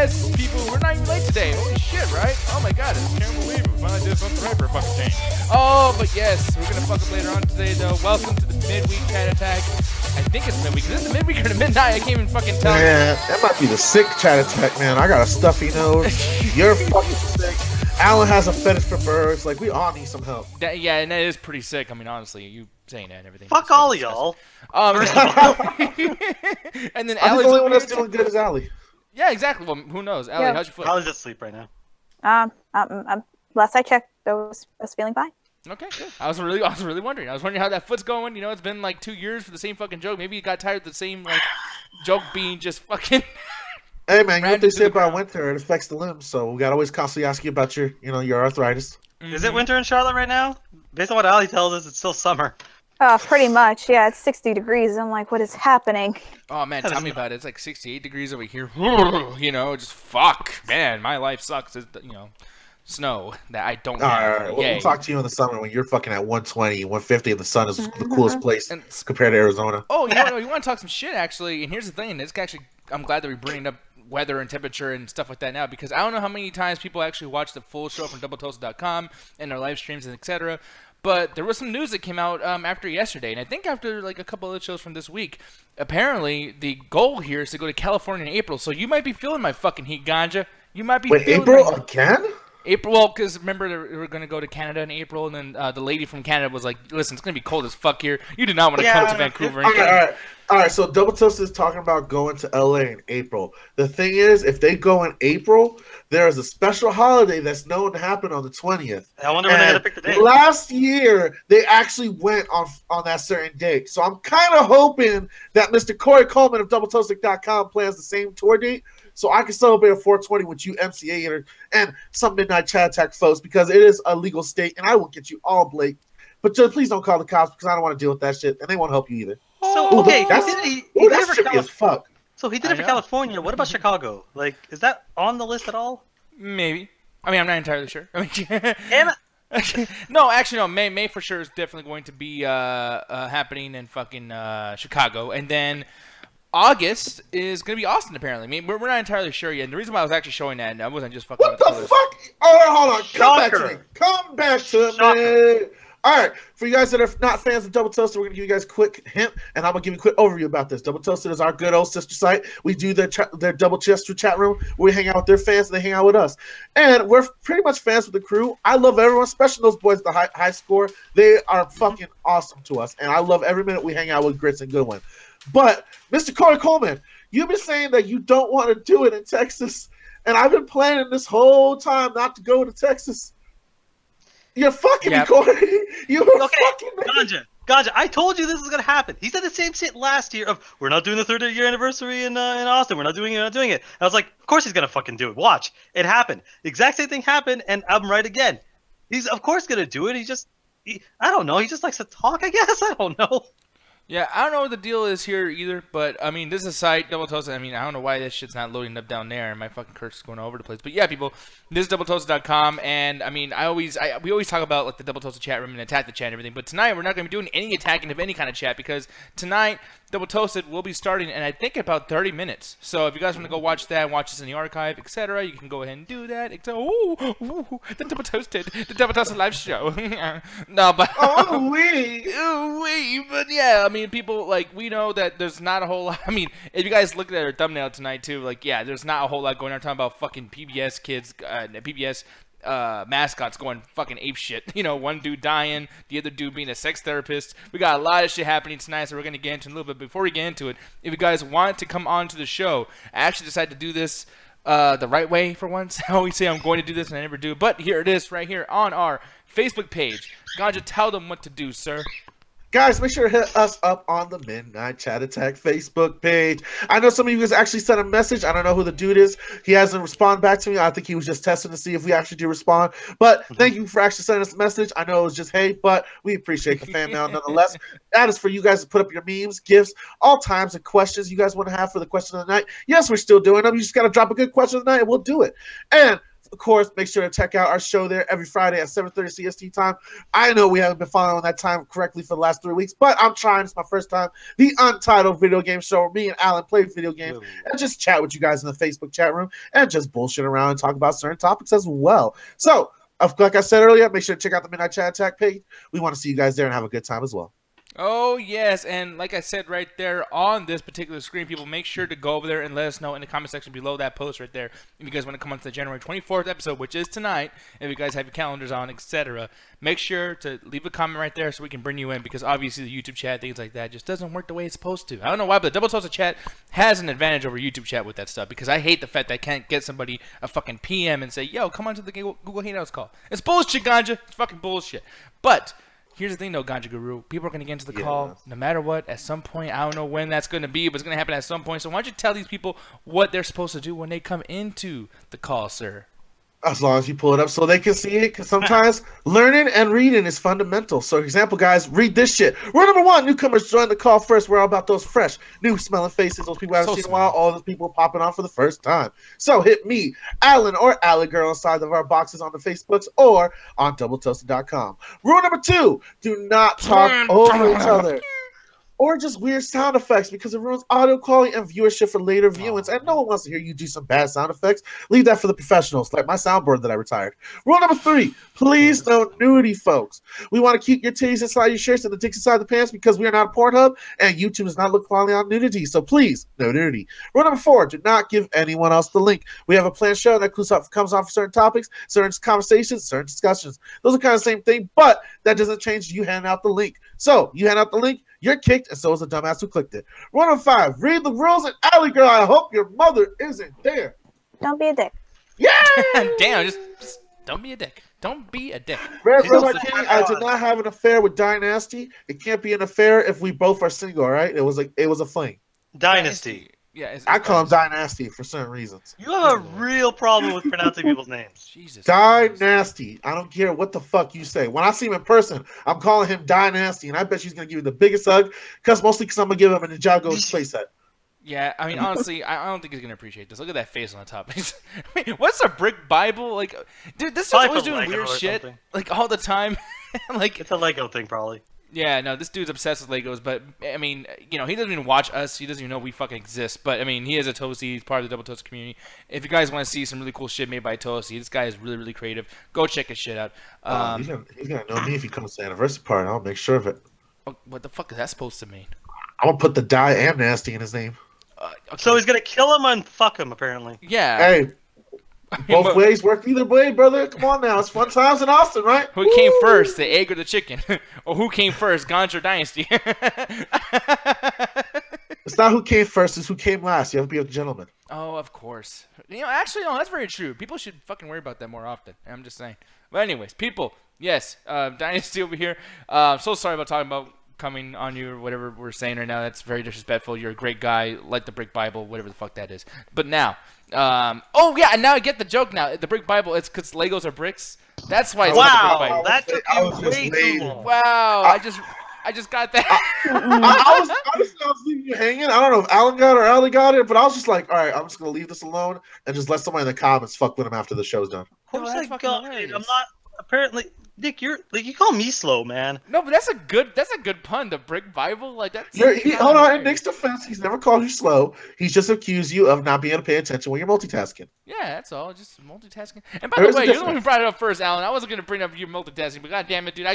yes, people, we're not even late today. Holy shit, right? Oh my god, I can't believe it. We finally did something right for a fucking change. Oh, but yes, we're gonna fuck up later on today, though. Welcome to the Midweek Chat Attack. I think it's midweek. Is this the midweek or the midnight? I can't even fucking tell. Man, that might be the sick Chat Attack, man. I got a stuffy nose. You're fucking sick. Alan has a fetish for birds. Like, we all need some help. Yeah, and that is pretty sick. I mean, honestly, you saying that and everything. Fuck all of y'all. And then I'm the only one that's doing good as Allie. Yeah, exactly. Well, who knows? Allie, how's your foot? Allie's asleep right now. Last I checked, I was feeling fine. Okay, good. I was really wondering. I was wondering how that foot's going. You know, it's been like 2 years for the same fucking joke. Maybe you got tired of the same like joke being just fucking. Hey man, you know what they say about winter? It affects the limbs, so we gotta always constantly ask you about your arthritis. Is it winter in Charlotte right now? Based on what Allie tells us, it's still summer. Pretty much. Yeah, it's 60 degrees. I'm like, what is happening? Oh man, tell me about it. It's like 68 degrees over here. You know, just fuck, man. My life sucks. It's, you know, snow that I don't have. All right. We'll talk to you in the summer when you're fucking at 120, 150, and the sun is the coolest place compared to Arizona. Oh, you want to talk some shit actually? And here's the thing. It's actually, I'm glad that we're bringing up weather and temperature and stuff like that now, because I don't know how many times people actually watch the full show from doubletoasted.com and their live streams and etc. But there was some news that came out after yesterday, and I think after like a couple of shows from this week. Apparently, the goal here is to go to California in April. So you might be feeling my fucking heat, ganja. You might be feeling April again? April, well, because remember we were going to go to Canada in April, and then the lady from Canada was like, listen, it's going to be cold as fuck here. You do not want to come to Vancouver. All right, so Double Toast is talking about going to LA in April. The thing is, if they go in April, there is a special holiday that's known to happen on the 20th. I wonder when they're going to pick the date. Last year, they actually went on that certain date. So I'm kind of hoping that Mr. Corey Coleman of doubletoasted.com plans the same tour date, so I can celebrate a 420 with you, MCA, and some Midnight Chat Attack folks, because it is a legal state, and I will get you all Blake. But just please don't call the cops, because I don't want to deal with that shit, and they won't help you either. So, okay, that's trippy as fuck. So he did it for California. What about Chicago? Like, is that on the list at all? Maybe. I mean, I'm not entirely sure. I mean, damn it. No, actually, no. May for sure is definitely going to be happening in fucking Chicago, and then August is going to be Austin, apparently. I mean, we're not entirely sure yet. And the reason why I was actually showing that, and I wasn't just fucking. What the fuck? All right, hold on. Come back to me. Come back to me. All right, for you guys that are not fans of Double Toasted, we're going to give you guys a quick hint, and I'm going to give you a quick overview about this. Double Toasted is our good old sister site. We do their Double Chester chat room where we hang out with their fans, and they hang out with us. And we're pretty much fans with the crew. I love everyone, especially those boys at the high score. They are fucking awesome to us, and I love every minute we hang out with Grits and Goodwin. But, Mr. Corey Coleman, you've been saying that you don't want to do it in Texas, and I've been planning this whole time not to go to Texas. You're fucking me, Corey. You're fucking me. Ganja, I told you this was gonna happen. He said the same shit last year of we're not doing the 30th year anniversary in Austin. We're not doing it. I was like, of course he's gonna fucking do it. Watch, it happened. The exact same thing happened, and I'm right again. He's of course gonna do it. I don't know. He just likes to talk. I guess I don't know. Yeah, I don't know what the deal is here either, but, I mean, this is a site, Double Toasted. I mean, I don't know why this shit's not loading up down there, and my fucking cursor is going all over the place. But, yeah, people, this is doubletoasted.com, and, I mean, we always talk about, like, the Double Toasted chat room and attack the chat and everything, but tonight we're not going to be doing any attacking of any kind of chat, because tonight, Double Toasted will be starting in, I think, about 30 minutes. So, if you guys want to go watch that, watch this in the archive, etc., you can go ahead and do that. The Double Toasted live show. No, but... But, yeah, I mean, people, like, we know that there's not a whole lot. I mean, if you guys look at our thumbnail tonight, too, like, yeah, there's not a whole lot going on. Talking about fucking PBS kids, PBS mascots going fucking ape shit. You know, one dude dying, the other dude being a sex therapist. We got a lot of shit happening tonight, so we're going to get into a little bit. Before we get into it, if you guys want to come on to the show, I actually decided to do this the right way for once. I always say I'm going to do this, and I never do. But here it is right here on our Facebook page. Ganja, tell them what to do, sir. Guys, make sure to hit us up on the Midnight Chat Attack Facebook page. I know some of you guys actually sent a message. I don't know who the dude is. He hasn't responded back to me. I think he was just testing to see if we actually do respond. But thank you for actually sending us a message. I know it was just hate, but we appreciate the fan mail nonetheless. That is for you guys to put up your memes, gifts, all times of questions you guys want to have for the question of the night. Yes, we're still doing them. You just got to drop a good question of the night and we'll do it. And of course, make sure to check out our show there every Friday at 7:30 CST time. I know we haven't been following that time correctly for the last 3 weeks, but I'm trying. It's my first time. The Untitled Video Game Show where me and Alan play video games and just chat with you guys in the Facebook chat room and just bullshit around and talk about certain topics as well. So, like I said earlier, make sure to check out the Midnight Chat Attack page. We want to see you guys there and have a good time as well. Oh, yes, and like I said right there on this particular screen, people, make sure to go over there and let us know in the comment section below that post right there if you guys want to come on to the January 24th episode, which is tonight, if you guys have your calendars on, etc. Make sure to leave a comment right there so we can bring you in, because obviously the YouTube chat, things like that, just doesn't work the way it's supposed to. I don't know why, but the Double Toasted chat has an advantage over YouTube chat with that stuff, because I hate the fact that I can't get somebody a fucking PM and say, yo, come on to the Google Hangouts call. It's bullshit, Ganja. It's fucking bullshit. But here's the thing, though, Ganja Guru. People are going to get into the call no matter what. At some point, I don't know when that's going to be, but it's going to happen at some point. So why don't you tell these people what they're supposed to do when they come into the call, sir? As long as you pull it up so they can see it, because sometimes learning and reading is fundamental. So, example, guys, read this shit. Rule number 1, newcomers join the call first. We're all about those fresh, new smelling faces, those people I haven't seen in a while, all those people popping on for the first time. So, hit me, Alan, or Allie Girl inside of our boxes on the Facebooks or on doubletoasted.com. Rule number 2, do not talk over each other. Or just weird sound effects, because it ruins audio quality and viewership for later viewings, and no one wants to hear you do some bad sound effects. Leave that for the professionals, like my soundboard that I retired. Rule number 3, please no nudity, folks. We want to keep your titties inside your shirts and the dicks inside the pants, because we are not a Pornhub, and YouTube does not look quality on nudity, so please, no nudity. Rule number 4, do not give anyone else the link. We have a planned show that comes on for certain topics, certain conversations, certain discussions. Those are kind of the same thing, but that doesn't change you hand out the link. So, you hand out the link, you're kicked, and so is the dumbass who clicked it. Rule number 5, read the rules, and Alley Girl, I hope your mother isn't there. Don't be a dick. Yeah! Damn, just don't be a dick. Don't be a dick. Red Rose King, I did not have an affair with Dynasty. It can't be an affair if we both are single, all right? It was a fling. Dynasty. Yeah, it's I call him Dynasty for certain reasons. You have a real problem with pronouncing people's names. Jesus. Dynasty. I don't care what the fuck you say. When I see him in person, I'm calling him Dynasty, and I bet she's gonna give you the biggest hug, mostly because I'm gonna give him a Ninjago playset. Yeah, I mean, honestly, I don't think he's gonna appreciate this. Look at that face on the top. Wait, what's a brick Bible? Like, dude, this dude's always doing weird shit, like all the time. Like, it's a Lego thing, probably. Yeah, no, this dude's obsessed with Legos, but, I mean, you know, he doesn't even watch us. He doesn't even know we fucking exist. But, I mean, he is a Toasty. He's part of the Double Toast community. If you guys want to see some really cool shit made by Toasty, this guy is really, really creative. Go check his shit out. He's gonna know me if he comes to the anniversary party. I'll make sure of it. Oh, what the fuck is that supposed to mean? I'm gonna put the Die and Nasty in his name. Okay. So he's gonna kill him and fuck him, apparently. Yeah. Hey. Both ways work either way, brother. Come on now. It's fun times in Austin, right? Who came first, the egg or the chicken? Or who came first, Ganja or Dynasty? It's not who came first, it's who came last. You have to be a gentleman. Oh, of course. You know, actually, no, that's very true. People should fucking worry about that more often. I'm just saying. But anyways, people, yes, Dynasty over here. So sorry about talking about coming on you or whatever we're saying right now. That's very disrespectful. You're a great guy, like the Brick Bible, whatever the fuck that is. But now, oh yeah, now I get the joke now. The Brick Bible, it's because Legos are bricks. That's why it's called the Brick Bible. That took you way too long. Wow, I just got that. I was leaving you hanging. I don't know if Alan got it or Allie got it, but I was just like, all right, I'm just gonna leave this alone and just let somebody in the comments fuck with him after the show's done. Of course I got it. I'm not. Apparently, Nick, you're like, you call me slow, man. No, but that's a good pun. The Brick Bible, like that's. Hold on. In Nick's defense, he's never called you slow. He's just accused you of not being able to pay attention when you're multitasking. Yeah, that's all. Just multitasking. And by the way, you're the one who brought it up first, Alan. I wasn't gonna bring up your multitasking, but god damn it, dude,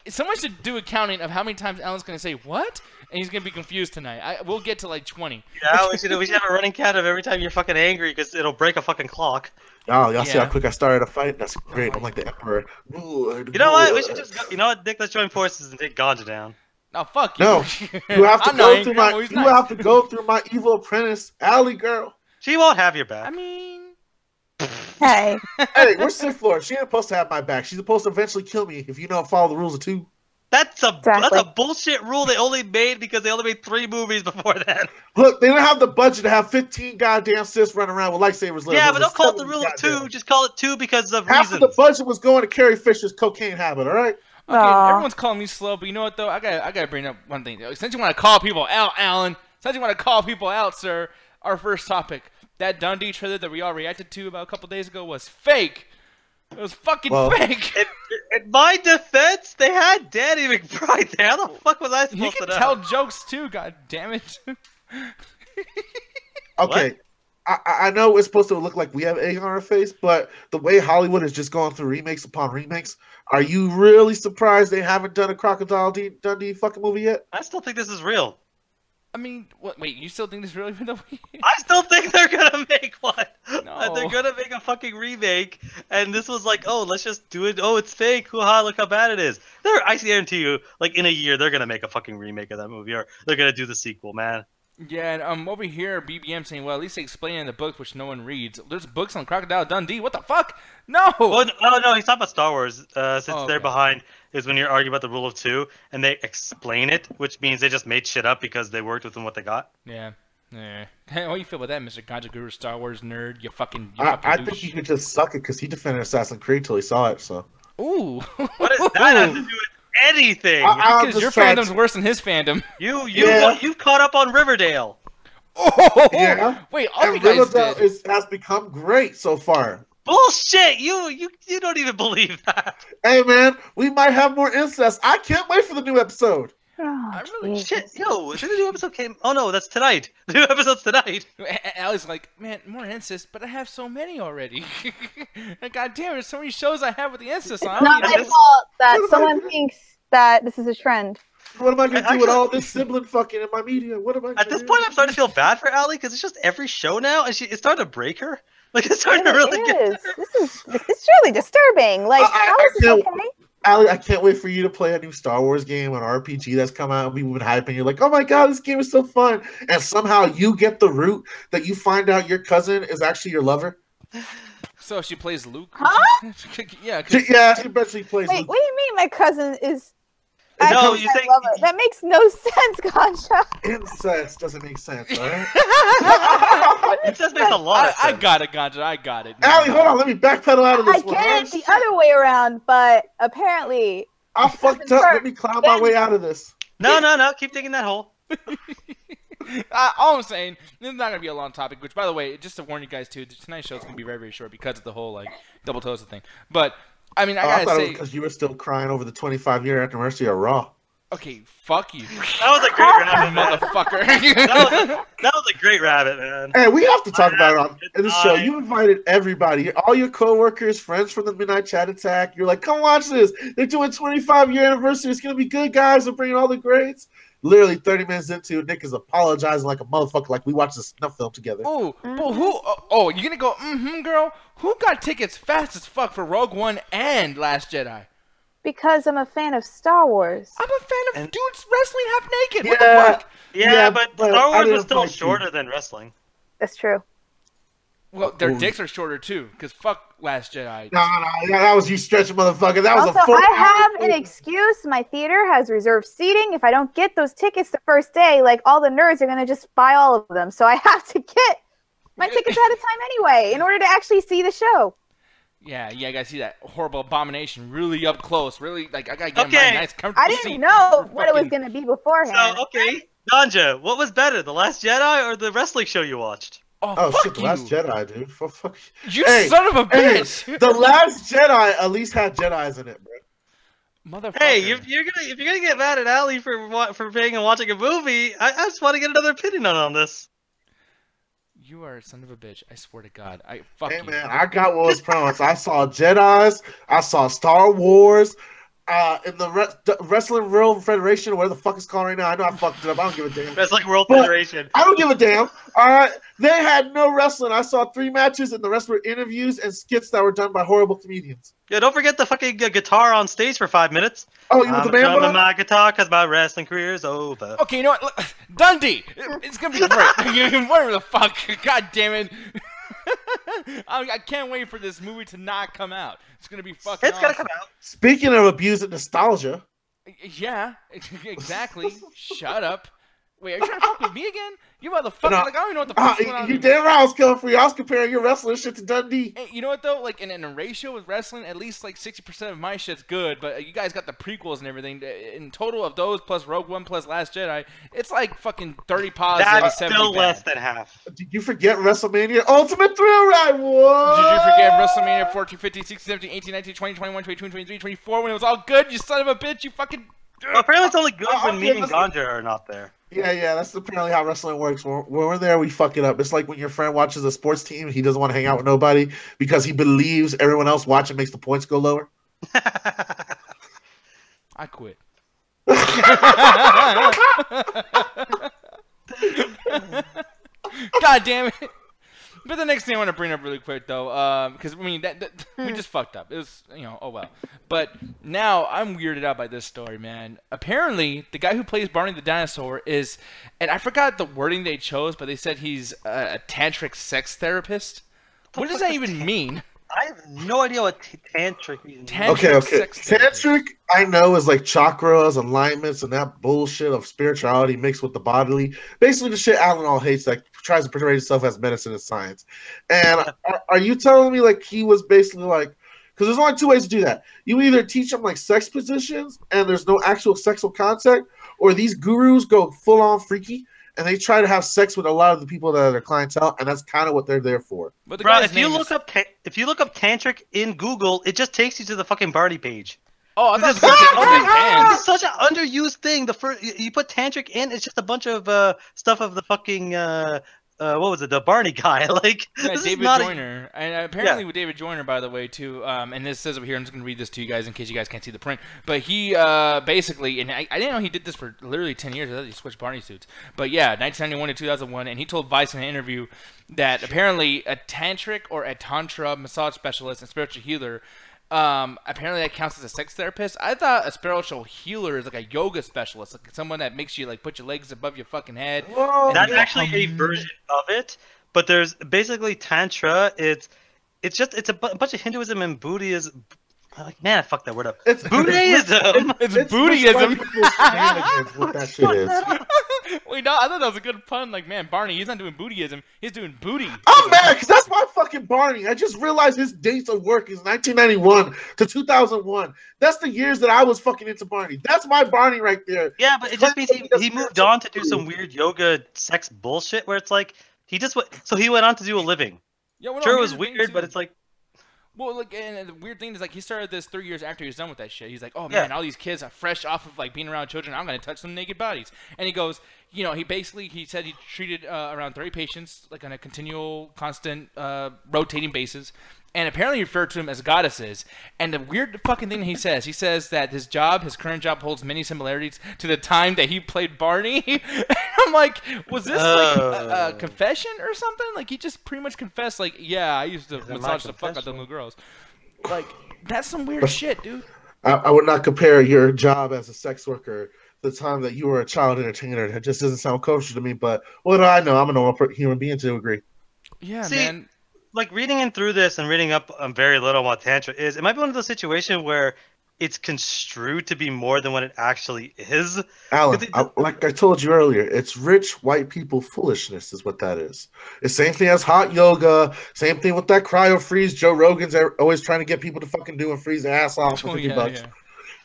someone should do a counting of how many times Alan's gonna say what, and he's gonna be confused tonight. We'll get to like 20. Yeah, we should have a running count of every time you're fucking angry, because it'll break a fucking clock. Oh, y'all see how quick I started a fight? That's great. I'm like the Emperor. You know what? We should just go. You know what, Nick? Let's join forces and take Ganja down. No, fuck you. No, you have to go through my. You have to go through my evil apprentice, Allie Girl. She won't have your back. I mean, hey, hey, we're Sith Lord. She ain't supposed to have my back. She's supposed to eventually kill me if you don't follow the rules of 2. That's a bullshit rule they only made because they only made 3 movies before that. Look, they didn't have the budget to have 15 goddamn Siths running around with lightsabers. Yeah, but don't call it the rule of 2. Just call it 2 because of half reasons. Of the budget was going to Carrie Fisher's cocaine habit. All right. Okay, everyone's calling me slow, but you know what though? I gotta bring up one thing. Since you want to call people out, Alan. Since you want to call people out, sir. Our first topic that Dundee trailer that we all reacted to about a couple days ago was fake. It was fucking fake. In my defense, they had Danny McBride there. How the fuck was I supposed to know? You can tell jokes too, god damn it. Okay. I know it's supposed to look like we have egg on our face, but the way Hollywood is just going through remakes upon remakes, are you really surprised they haven't done a Crocodile Dundee fucking movie yet? I still think this is real. I mean, wait, you still think this is really even though I still think they're gonna make one. No. They're gonna make a fucking remake, and this was like, oh, let's just do it. Oh, it's fake. Hoo-ha, look how bad it is. I guarantee you, like in a year, they're gonna make a fucking remake of that movie, or they're gonna do the sequel, man. Yeah, and over here, BBM saying, well, at least they explain it in the books, which no one reads. There's books on Crocodile Dundee. What the fuck? No! Oh, no, he's talking about Star Wars. Since okay. they're behind is when you're arguing about the rule of two, and they explain it, which means they just made shit up because they worked within what they got. Yeah. Hey, how you feel about that, Mr. Ganja Guru, Star Wars nerd? You fucking I douche. think he could just suck it because he defended Assassin's Creed till he saw it, so. Ooh. What does that have to do with anything? Because your fandom's worse than his fandom. You caught up on Riverdale. Oh, yeah. Wait, all you guys Riverdale did. has become great so far. Bullshit! You don't even believe that. Hey man, we might have more incest. I can't wait for the new episode. Oh, I really Jesus. Shit, yo, the new episode came. Oh no, that's tonight. The new episode's tonight. Allie's like, man, more incest, but I have so many already. God damn it, there's so many shows I have with the incest on. It's not my fault that someone thinks that this is a trend. What am I going to do with all this sibling fucking in my media? What am I At this point, I'm starting to feel bad for Allie because it's just every show now, and it's starting to break her. Like, it's starting to really get her. This is really disturbing. Like, how is this okay? Allie, I can't wait for you to play a new Star Wars game, an RPG that's come out, and we've been hyping. You're like, oh my god, this game is so fun. And somehow you get the route that you find out your cousin is actually your lover. So she plays Luke? Huh? Yeah, She eventually plays Wait, Luke. what do you mean my cousin is... No, you think... That makes no sense, Ganja. Incest doesn't make sense, alright? Incest makes a lot of sense. I got it, Ganja, I got it. Allie, hold on, let me backpedal out of this I one. get it the other way around, but apparently... I fucked up. Let me climb my way out of this. No, keep digging that hole. All I'm saying, this is not going to be a long topic, which, by the way, just to warn you guys, too, tonight's show is going to be very, very short because of the whole, like, double toasted thing. But, I mean, I got to thought say... it was because you were still crying over the 25-year anniversary of Raw. Okay, fuck you. That was a great rabbit, motherfucker. that was a great rabbit, man. Hey, we have to talk about it in the show. You invited everybody, all your coworkers, friends from the Midnight Chat Attack. You're like, come watch this. They're doing 25-year anniversary. It's going to be good, guys. They're bringing all the greats. Literally 30 minutes into it, Nick is apologizing like a motherfucker, like we watched a snuff film together. Oh, but who? Oh, you're going to go, girl? Who got tickets fast as fuck for Rogue One and Last Jedi? Because I'm a fan of Star Wars. I'm a fan of dudes wrestling half naked. Yeah, what the fuck? Yeah, but Star Wars was still like shorter than wrestling. That's true. Well, their dicks are shorter too, because fuck Last Jedi. No, that was you stretching, motherfucker. That was Also, a full I have an excuse. My theater has reserved seating. If I don't get those tickets the first day, like all the nerds are going to just buy all of them. So I have to get my tickets ahead of time anyway in order to actually see the show. Yeah, I gotta see that horrible abomination really up close. Really, like, I gotta get my nice comfortable I didn't know what it was gonna be beforehand. So, okay, Ganja, what was better, The Last Jedi or the wrestling show you watched? Oh fuck shit, The you. Last Jedi, dude. Fuck You son of a bitch! Hey, The Last Jedi at least had Jedis in it, bro. Motherfucker. Hey, if you're gonna get mad at Allie for paying and watching a movie, I just want to get another opinion on this. You are a son of a bitch. I swear to God. Fuck Hey you. man, I got what was promised. I saw Jedis. I saw Star Wars. In the Wrestling World Federation, or whatever the fuck it's called right now. I know I fucked it up. I don't give a damn. Wrestling World But Federation. I don't give a damn. All right, they had no wrestling. I saw 3 matches, and the rest were interviews and skits that were done by horrible comedians. Yeah, don't forget the fucking guitar on stage for 5 minutes. Oh, you with the band? I'm my guitar because my wrestling career is over. Okay, you know what? Look, Dundee! It's gonna be great. Whatever the fuck. God damn it. I can't wait for this movie to not come out. It's gonna be fucking It's gonna awesome. come out. Speaking of abusing nostalgia. Yeah, exactly. Shut up. Wait, are you trying to fuck with me again? You motherfucker! No. Like I don't even know what the fuck's going on. You damn right I was coming for you. I was comparing your wrestling shit to Dundee. Hey, you know what though? Like in a ratio with wrestling, at least like 60% of my shit's good. But you guys got the prequels and everything. In total of those plus Rogue One plus Last Jedi, it's like fucking 30 positive. That's 70 still bad. less than half. Did you forget WrestleMania Ultimate Thrill Ride? What? Did you forget WrestleMania 14, 15, 16, 17, 18, 19, 20, 21, 22, 23, 24 when it was all good? You son of a bitch! You fucking. Well, apparently, it's only good when me and Ganja are not there. Yeah, that's apparently how wrestling works. When we're there, we fuck it up. It's like when your friend watches a sports team, he doesn't want to hang out with nobody because he believes everyone else watching makes the points go lower. I quit. God damn it. But the next thing I want to bring up really quick, though, because, I mean, we just fucked up. It was, oh well. But now I'm weirded out by this story, man. Apparently, the guy who plays Barney the Dinosaur is, and I forgot the wording they chose, but they said he's a tantric sex therapist. What does that even mean? I have no idea what tantric means. Okay. Tantric, I know, is like chakras, alignments, and that bullshit of spirituality mixed with the bodily. Basically, the shit Alan all hates that tries to portray himself as medicine and science. And are you telling me like he was basically like, because there's only two ways to do that. You either teach them like sex positions and there's no actual sexual contact, or these gurus go full on freaky and they try to have sex with a lot of the people that are their clientele, and that's kind of what they're there for. But the Bro, guy's if you name look up tantric in Google, it just takes you to the fucking Barney page. Oh, I thought This it was is such an underused thing. The first you put tantric in, it's just a bunch of stuff of the fucking what was it? The Barney guy, like yeah, this David is not Joyner, and apparently with David Joyner, by the way, too. And this says over here, I'm just gonna read this to you guys in case you guys can't see the print. But he basically, and I didn't know he did this for literally 10 years. I thought he switched Barney suits. But yeah, 1991 to 2001, and he told Vice in an interview that apparently a tantric or a tantra massage specialist and spiritual healer. Apparently that counts as a sex therapist. I thought a spiritual healer is like a yoga specialist, like someone that makes you like put your legs above your fucking head. Whoa. That's actually a version of it, but there's basically tantra. It's a bunch of Hinduism and Buddhism. Like, man, I fucked that word up. It's Buddhism. It's Buddhism. What that shit is. Wait, no, I thought that was a good pun. Like, man, Barney, he's not doing Buddhism. He's doing booty. I'm mad because that's my fucking Barney. I just realized his dates of work is 1991 to 2001. That's the years that I was fucking into Barney. That's my Barney right there. Yeah, but it just means he moved on to do some weird yoga sex bullshit where it's like he went on to do a living. Yeah, well, Sure, no, it was here's the thing, weird, too. but it's like. Well, look, and the weird thing is, like, he started this 3 years after he was done with that shit. He's like, oh, man, all these kids are fresh off of, like, being around children. I'm going to touch some naked bodies. And he goes, he said he treated around 30 patients, like, on a continual, constant, rotating basis. And apparently he referred to them as goddesses. And the weird fucking thing he says that his current job holds many similarities to the time that he played Barney. And I'm like, was this like a confession or something? Like he just pretty much confessed, like, yeah, I used to massage the fuck out of the little girls. Like, that's some weird shit, dude. I would not compare your job as a sex worker to the time that you were a child entertainer. It just doesn't sound kosher to me, but what do I know? I'm a normal human being to agree. Yeah, See, man. Like reading in through this and reading up on very little on what tantra is, it might be one of those situations where it's construed to be more than what it actually is. Alan, like I told you earlier, it's rich white people foolishness is what that is. It's same thing as hot yoga, same thing with that cryo freeze Joe Rogan's always trying to get people to fucking do and freeze their ass off for $50. Yeah.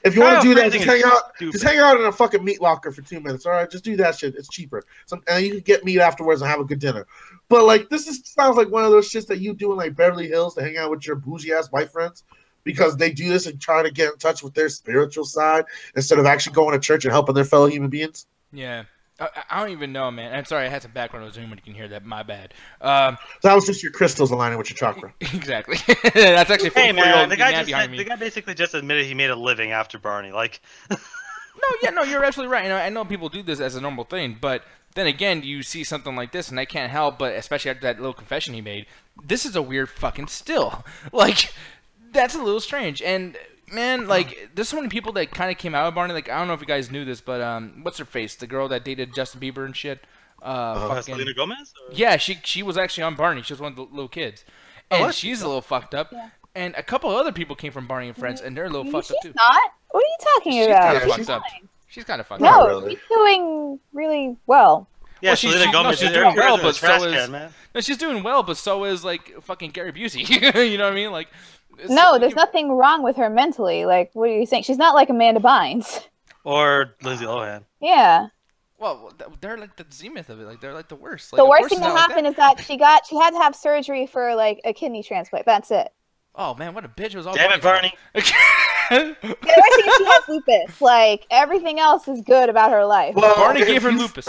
If you want to do that, just Stupid. hang out in a fucking meat locker for 2 minutes. All right, just do that shit. It's cheaper. And you can get meat afterwards and have a good dinner. But like, sounds like one of those shits that you do in like Beverly Hills to hang out with your bougie ass white friends because they do this and try to get in touch with their spiritual side instead of actually going to church and helping their fellow human beings. Yeah. I don't even know, man. I'm sorry, I had some background noise when you can hear that. My bad. So that was just your crystals aligning with your chakra. Exactly. That's actually Hey man, the guy behind me. the guy basically just admitted he made a living after Barney. Like, No, you're absolutely right. I know people do this as a normal thing, but then again, you see something like this, and I can't help but, especially after that little confession he made, this is a weird fucking still. Like, that's a little strange. And man, like, there's so many people that kind of came out of Barney. Like, I don't know if you guys knew this, but what's her face? The girl that dated Justin Bieber and shit. Selena Gomez? Or? Yeah, she was actually on Barney. She was one of the little kids, and she's a little fucked up. Yeah. And a couple of other people came from Barney and Friends, and they're a little fucked up too. She's not. What are you talking about? She's fucked up. She's kind of fucked No, up. really. she's doing really well. Yeah, Well, Selena she's Gomez doing is well, well, but so is can, man. no, she's doing well, but so is like fucking Gary Busey. You know what I mean? Like, No, there's nothing wrong with her mentally. Like, what are you saying? She's not like Amanda Bynes. Or Lindsay Lohan. Yeah. Well, they're like the zenith of it. Like they're like the worst. Like, The of worst course thing it's that not like happened is that she had to have surgery for like a kidney transplant. That's it. Oh man, what a bitch! It was all Damn it, Barney. The worst thing is she has lupus. Like everything else is good about her life. Well, Barney if gave her you- lupus.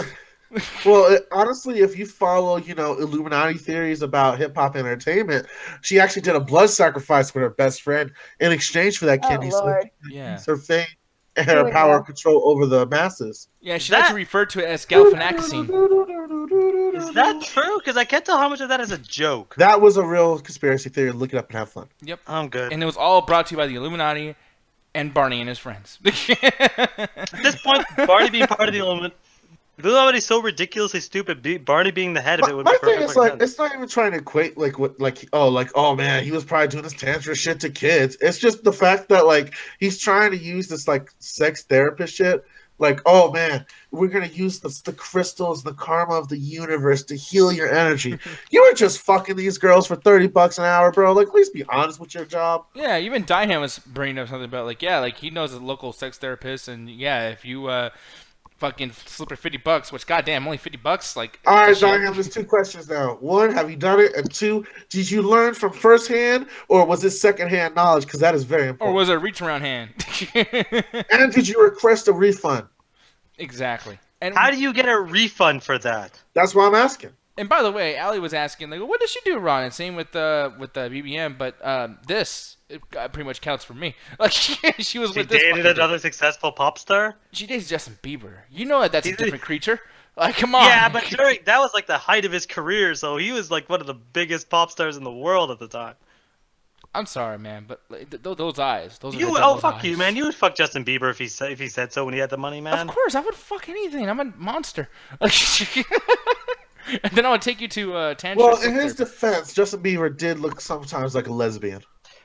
Well, honestly, if you follow, Illuminati theories about hip hop entertainment, she actually did a blood sacrifice with her best friend in exchange for that Oh, kidney. So Lord. Yeah. her fame and Here her we power go. and control over the masses. Yeah, she likes to refer to it as galvanacine. Is that true? Because I can't tell how much of that is a joke. That was a real conspiracy theory. Look it up and have fun. Yep. I'm good. And it was all brought to you by the Illuminati and Barney and his friends. At this point, Barney being part of the Illuminati is so ridiculously stupid. Barney being the head of it would My be thing perfect. is like, it's not even trying to equate oh man, he was probably doing this tantra shit to kids. It's just the fact that like he's trying to use this like sex therapist shit. Like, oh man, we're gonna use the crystals, the karma of the universe to heal your energy. You were just fucking these girls for $30 an hour, bro. Like, please be honest with your job. Yeah, even Dyham was bringing up something about like, yeah, like he knows a local sex therapist, and yeah, if you fucking slip her $50, which goddamn only $50, like. All right, that shit- Diane, there's two questions now. One, have you done it? And two, did you learn from firsthand or was it secondhand knowledge? Because that is very Or important. was it a reach around hand? And did you request a refund? Exactly. And How do you get a refund for that? That's why I'm asking. And by the way, Allie was asking, like, what did she do wrong? And same with the BBM, but this pretty much counts for me. Like, she was She with this. dated fucking dude. another successful pop star? She dates Justin Bieber. You know that's a He's- different creature. Like, come on. Yeah, but that was like the height of his career, so he was like one of the biggest pop stars in the world at the time. I'm sorry, man, but like, those eyes. Those are You the would, devil's fuck eyes. you, man. You would fuck Justin Bieber if he said so when he had the money, man. Of course, I would fuck anything. I'm a monster. And then I would take you to Tantra. Well, sex in his therapy. defense, Justin Bieber did look sometimes like a lesbian.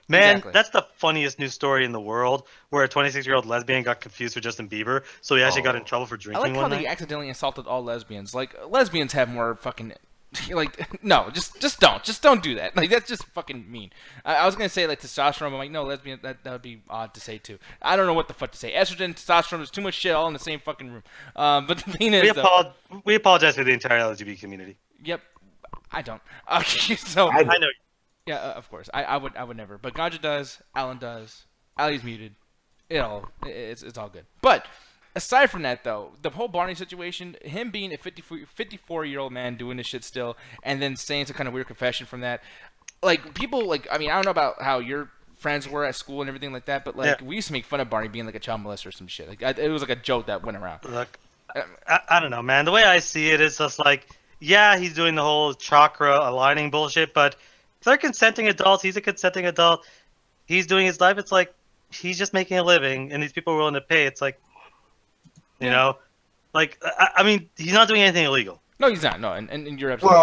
Man, Exactly. that's the funniest news story in the world, where a 26-year-old lesbian got confused with Justin Bieber, so he actually got in trouble for I drinking like how one they night. accidentally insulted all lesbians. Like, lesbians have more fucking. Like, no, just don't do that. Like, that's just fucking mean. I was gonna say like testosterone, but I'm like, no, lesbian, that would be odd to say too. I don't know what the fuck to say. Estrogen, testosterone, there's too much shit all in the same fucking room. But the thing is, though, We apologize for the entire LGBT community. yep, I don't. Okay, so I I know. yeah, of course, I would never. But Ganja does, Alan does, Ali's muted. It's all good. But aside from that, though, the whole Barney situation, him being a 54-year-old man doing this shit still, and then saying some kind of weird confession from that, like, people, like, I mean, I don't know about how your friends were at school and everything like that, but, like, Yeah. we used to make fun of Barney being, like, a child molester or some shit. Like, it was, like, a joke that went around. Look, I don't know, man. The way I see it is just like, yeah, he's doing the whole chakra aligning bullshit, but if they're consenting adults, he's a consenting adult, he's doing his life, it's like, he's just making a living, and these people are willing to pay. It's like, you know, like, I mean, he's not doing anything illegal. No, he's not. No, and you're absolutely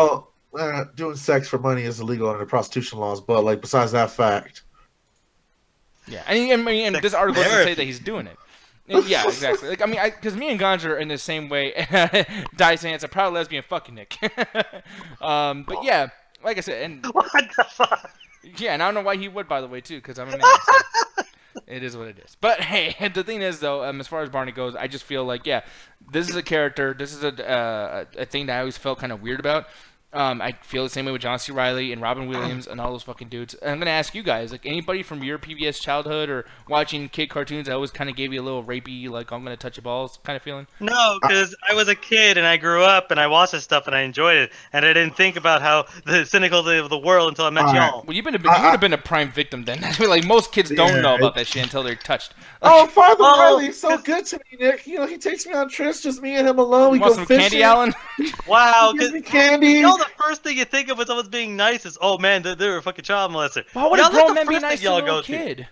Well, doing sex for money is illegal under prostitution laws, but like besides that fact, yeah. And this article doesn't say that he's doing it. And yeah, exactly. Like, I mean, because me and Ganja are in the same way. Die saying it's a proud lesbian fucking Nick. But yeah, like I said, and What the fuck? yeah, and I don't know why he would, by the way, too, because I'm a man. So it is what it is. But hey, the thing is, though, as far as Barney goes, I just feel like, yeah, this is a character. This is a thing that I always felt kind of weird about. I feel the same way with John C. Reilly and Robin Williams and all those fucking dudes. And I'm gonna ask you guys, like, anybody from your PBS childhood or watching kid cartoons that always kind of gave you a little rapey, like, I'm gonna touch your balls kind of feeling? No, because I was a kid and I grew up and I watched this stuff and I enjoyed it, and I didn't think about how the cynical of the world until I met All right. y'all. Well, you would have been a prime victim then. Like, most kids don't Yeah, know about that shit until they're touched. oh, Father Well, Riley is so good to me, Nick. You know, he takes me on trips, just me and him alone. We You want go some fishing. candy, Alan? Wow, He gives 'cause me candy. you know the first thing you think of when someone's being nice is, oh man, they're a fucking child molester. Why would a Y'all, that's grown the man be first thing nice to a y'all little go to. kid?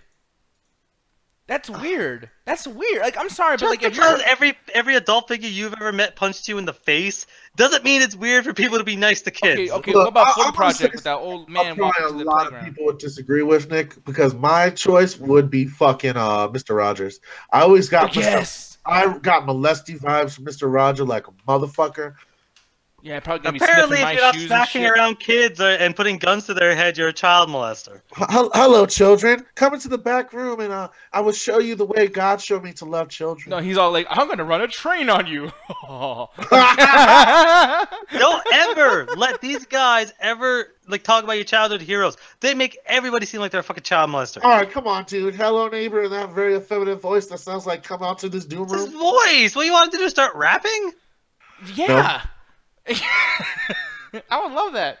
That's weird. That's weird. Like, I'm sorry, but Just like, if because you're every adult figure you've ever met punched you in the face doesn't mean it's weird for people to be nice to kids. okay, Look, what about I'm Photo gonna Project say with that old I'm man probably walking a to the lot of playground? people would disagree with Nick because my choice would be fucking Mr. Rogers. I always got Yes. I got molesty vibes from Mr. Roger like a motherfucker. Yeah, probably gonna Apparently, be if sniffing you're my not shoes and smacking shit. around kids and putting guns to their head, you're a child molester. Hello, children. Come into the back room, and I will show you the way God showed me to love children. No, he's all like, I'm gonna run a train on you. Don't ever let these guys ever like talk about your childhood heroes. They make everybody seem like they're a fucking child molester. All right, come on, dude. Hello, neighbor, in that very effeminate voice that sounds like come out to this doom His room. voice. What do you want him to do? Start rapping? Yeah. I would love that.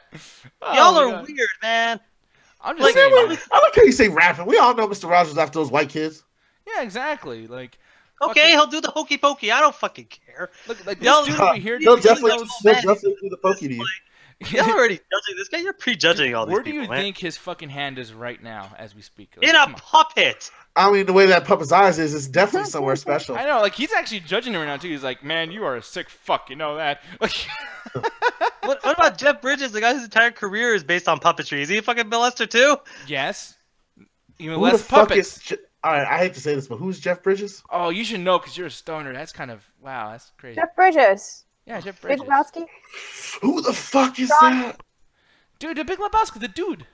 Oh, Y'all my are God. weird, man. I'm just Like, saying. I man. like how you say rapping. We all know Mr. Rogers after those white kids. Yeah, exactly. Like, Okay, he'll do the hokey pokey. I don't fucking care. look, like this Y'all- dude over here. He'll dude, definitely knows- do the pokey to you. You're already judging this guy. You're prejudging all these Where do people, you man. think his fucking hand is right now as we speak? Like, In a come on. puppet. I mean, the way that puppet's eyes is, it's definitely somewhere special. I know, like he's actually judging him right now too. He's like, "Man, you are a sick fuck." You know that? Like, What about Jeff Bridges, the guy whose entire career is based on puppetry? Is he a fucking molester too? yes. Even Who less the fuck puppets. is? All right, I hate to say this, but who's Jeff Bridges? Oh, you should know because you're a stoner. That's kind of wow. That's crazy. Jeff Bridges. Yeah, Jeff Big Bridges. Lebowski. Who the fuck is John- that? Dude, the Big Lebowski, the dude.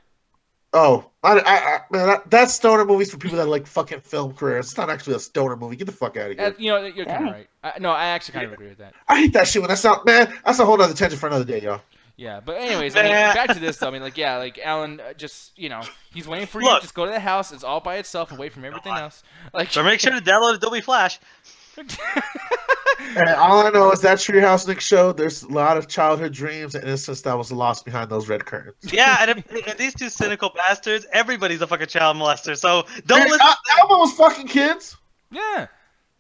Oh, man, that's stoner movies for people that like fucking film careers. It's not actually a stoner movie. Get the fuck out of here. You know, you're kind Yeah. of right. No, I actually kind of agree with that. I hate that shit when that's not, man. That's a whole other tangent for another day, y'all. Yeah, but anyways, I mean, back to this though. I mean, like, yeah, like Alan, just he's waiting for you. Look. Just go to the house. It's all by itself, away from everything else. Like, So make sure to download Adobe Flash. And all I know is that Treehouse Nick show. There's a lot of childhood dreams and innocence that was lost behind those red curtains. Yeah, and these two cynical bastards, everybody's a fucking child molester. So don't listen. Elmo was fucking kids. yeah,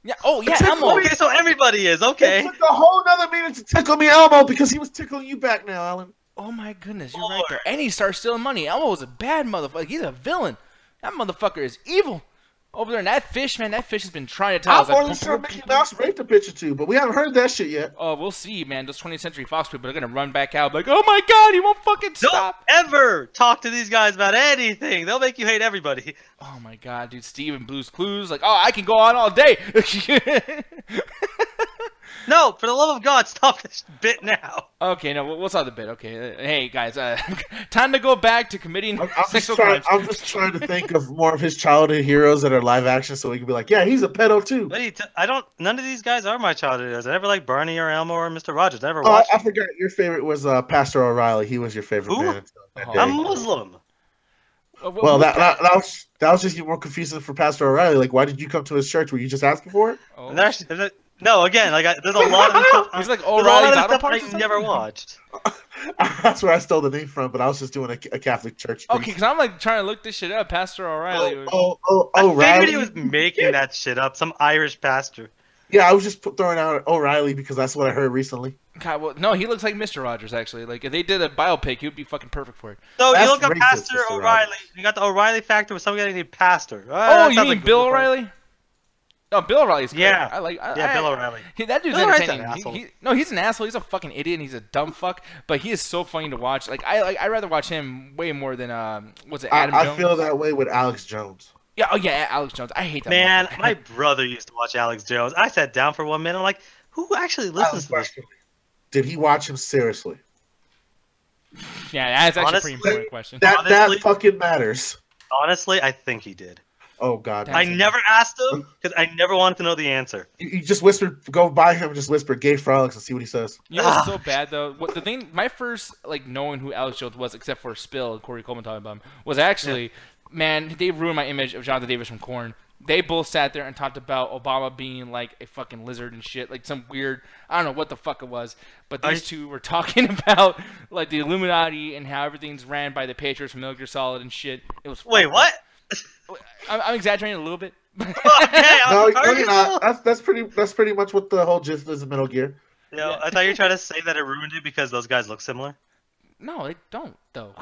yeah. Oh yeah, Tickle Elmo. Okay, so everybody is It okay. took a whole nother minute to tickle me, Elmo, because he was tickling you back now, Alan. Oh my goodness, you're right there. And he starts stealing money. Elmo was a bad motherfucker. He's a villain. That motherfucker is evil. Over there, and that fish, man, that fish has been trying to tell us. I'm more than sure Mickey Mouse raped a bitch or two, but we haven't heard that shit yet. Oh, we'll see, man. Those 20th Century Fox people are gonna run back out like, oh my god, he won't fucking Don't stop. ever talk to these guys about anything. They'll make you hate everybody. Oh my god, dude, Steve and Blue's Clues, like, oh, I can go on all day. No, for the love of God, stop this bit now. Okay, no, what's on the bit? Okay, hey guys, time to go back to committing sexual crimes. I'm just trying to think of more of his childhood heroes that are live action, so we can be like, yeah, he's a pedo too. Wait, none of these guys are my childhood heroes. I never liked Barney or Elmo or Mr. Rogers. I never Oh, watched. I forgot your favorite was Pastor O'Reilly. He was your favorite Who? man. until that Oh. day. I'm Muslim. Well, that was just even more confusing for Pastor O'Reilly. Like, why did you come to his church? Were you just asking for it? Oh. And no, again, like there's a lot of stuff. He's like There's a lot O'Reilly's of Auto stuff Parts or I something? never watched. That's where I stole the name from, but I was just doing a Catholic church. Okay, because I'm like trying to look this shit up. Pastor O'Reilly. Oh, I figured O'Reilly. he was making that shit up. Some Irish pastor. Yeah, I was just throwing out O'Reilly because that's what I heard recently. God, well, no, he looks like Mr. Rogers actually. Like if they did a biopic, he would be fucking perfect for it. So That's you look up racist, Pastor Mr. O'Reilly. Rogers. You got the O'Reilly factor with some guy named Pastor. Oh, you mean Bill O'Reilly? No, Bill O'Reilly's great. Yeah. Bill O'Reilly. That dude's Bill O'Reilly's entertaining. an asshole. No, he's an asshole. He's a fucking idiot. And he's a dumb fuck. But he is so funny to watch. Like I'd rather watch him way more than what's it? Adam I Jones. feel that way with Alex Jones. Yeah. Oh yeah, Alex Jones. I hate that. Man, motherfucker. my brother used to watch Alex Jones. I sat down for 1 minute. I'm like, who actually listens to this? Did he watch him seriously? Yeah, that's actually a pretty Honestly- important question. That Honestly- fucking matters. Honestly, I think he did. Oh God. That's- I never asked him because I never wanted to know the answer. You just whispered, go by him and just whisper gay frolics and see what he says. You know what's so bad though? What the thing? My first like knowing who Alex Jones was, except for Spill and Corey Coleman talking about him, was actually, man, they ruined my image of Jonathan Davis from Korn. They both sat there and talked about Obama being like a fucking lizard and shit, like some weird, I don't know what the fuck it was, but these two were talking about like the Illuminati and how everything's ran by the Patriots from Metal Gear Solid and shit. It was Wait, fucked what? up. I'm exaggerating a little bit. Okay, No, are you're you? not. That's pretty much what the whole gist is of Metal Gear. No, I thought you were trying to say that it ruined it because those guys look similar. No, they don't though.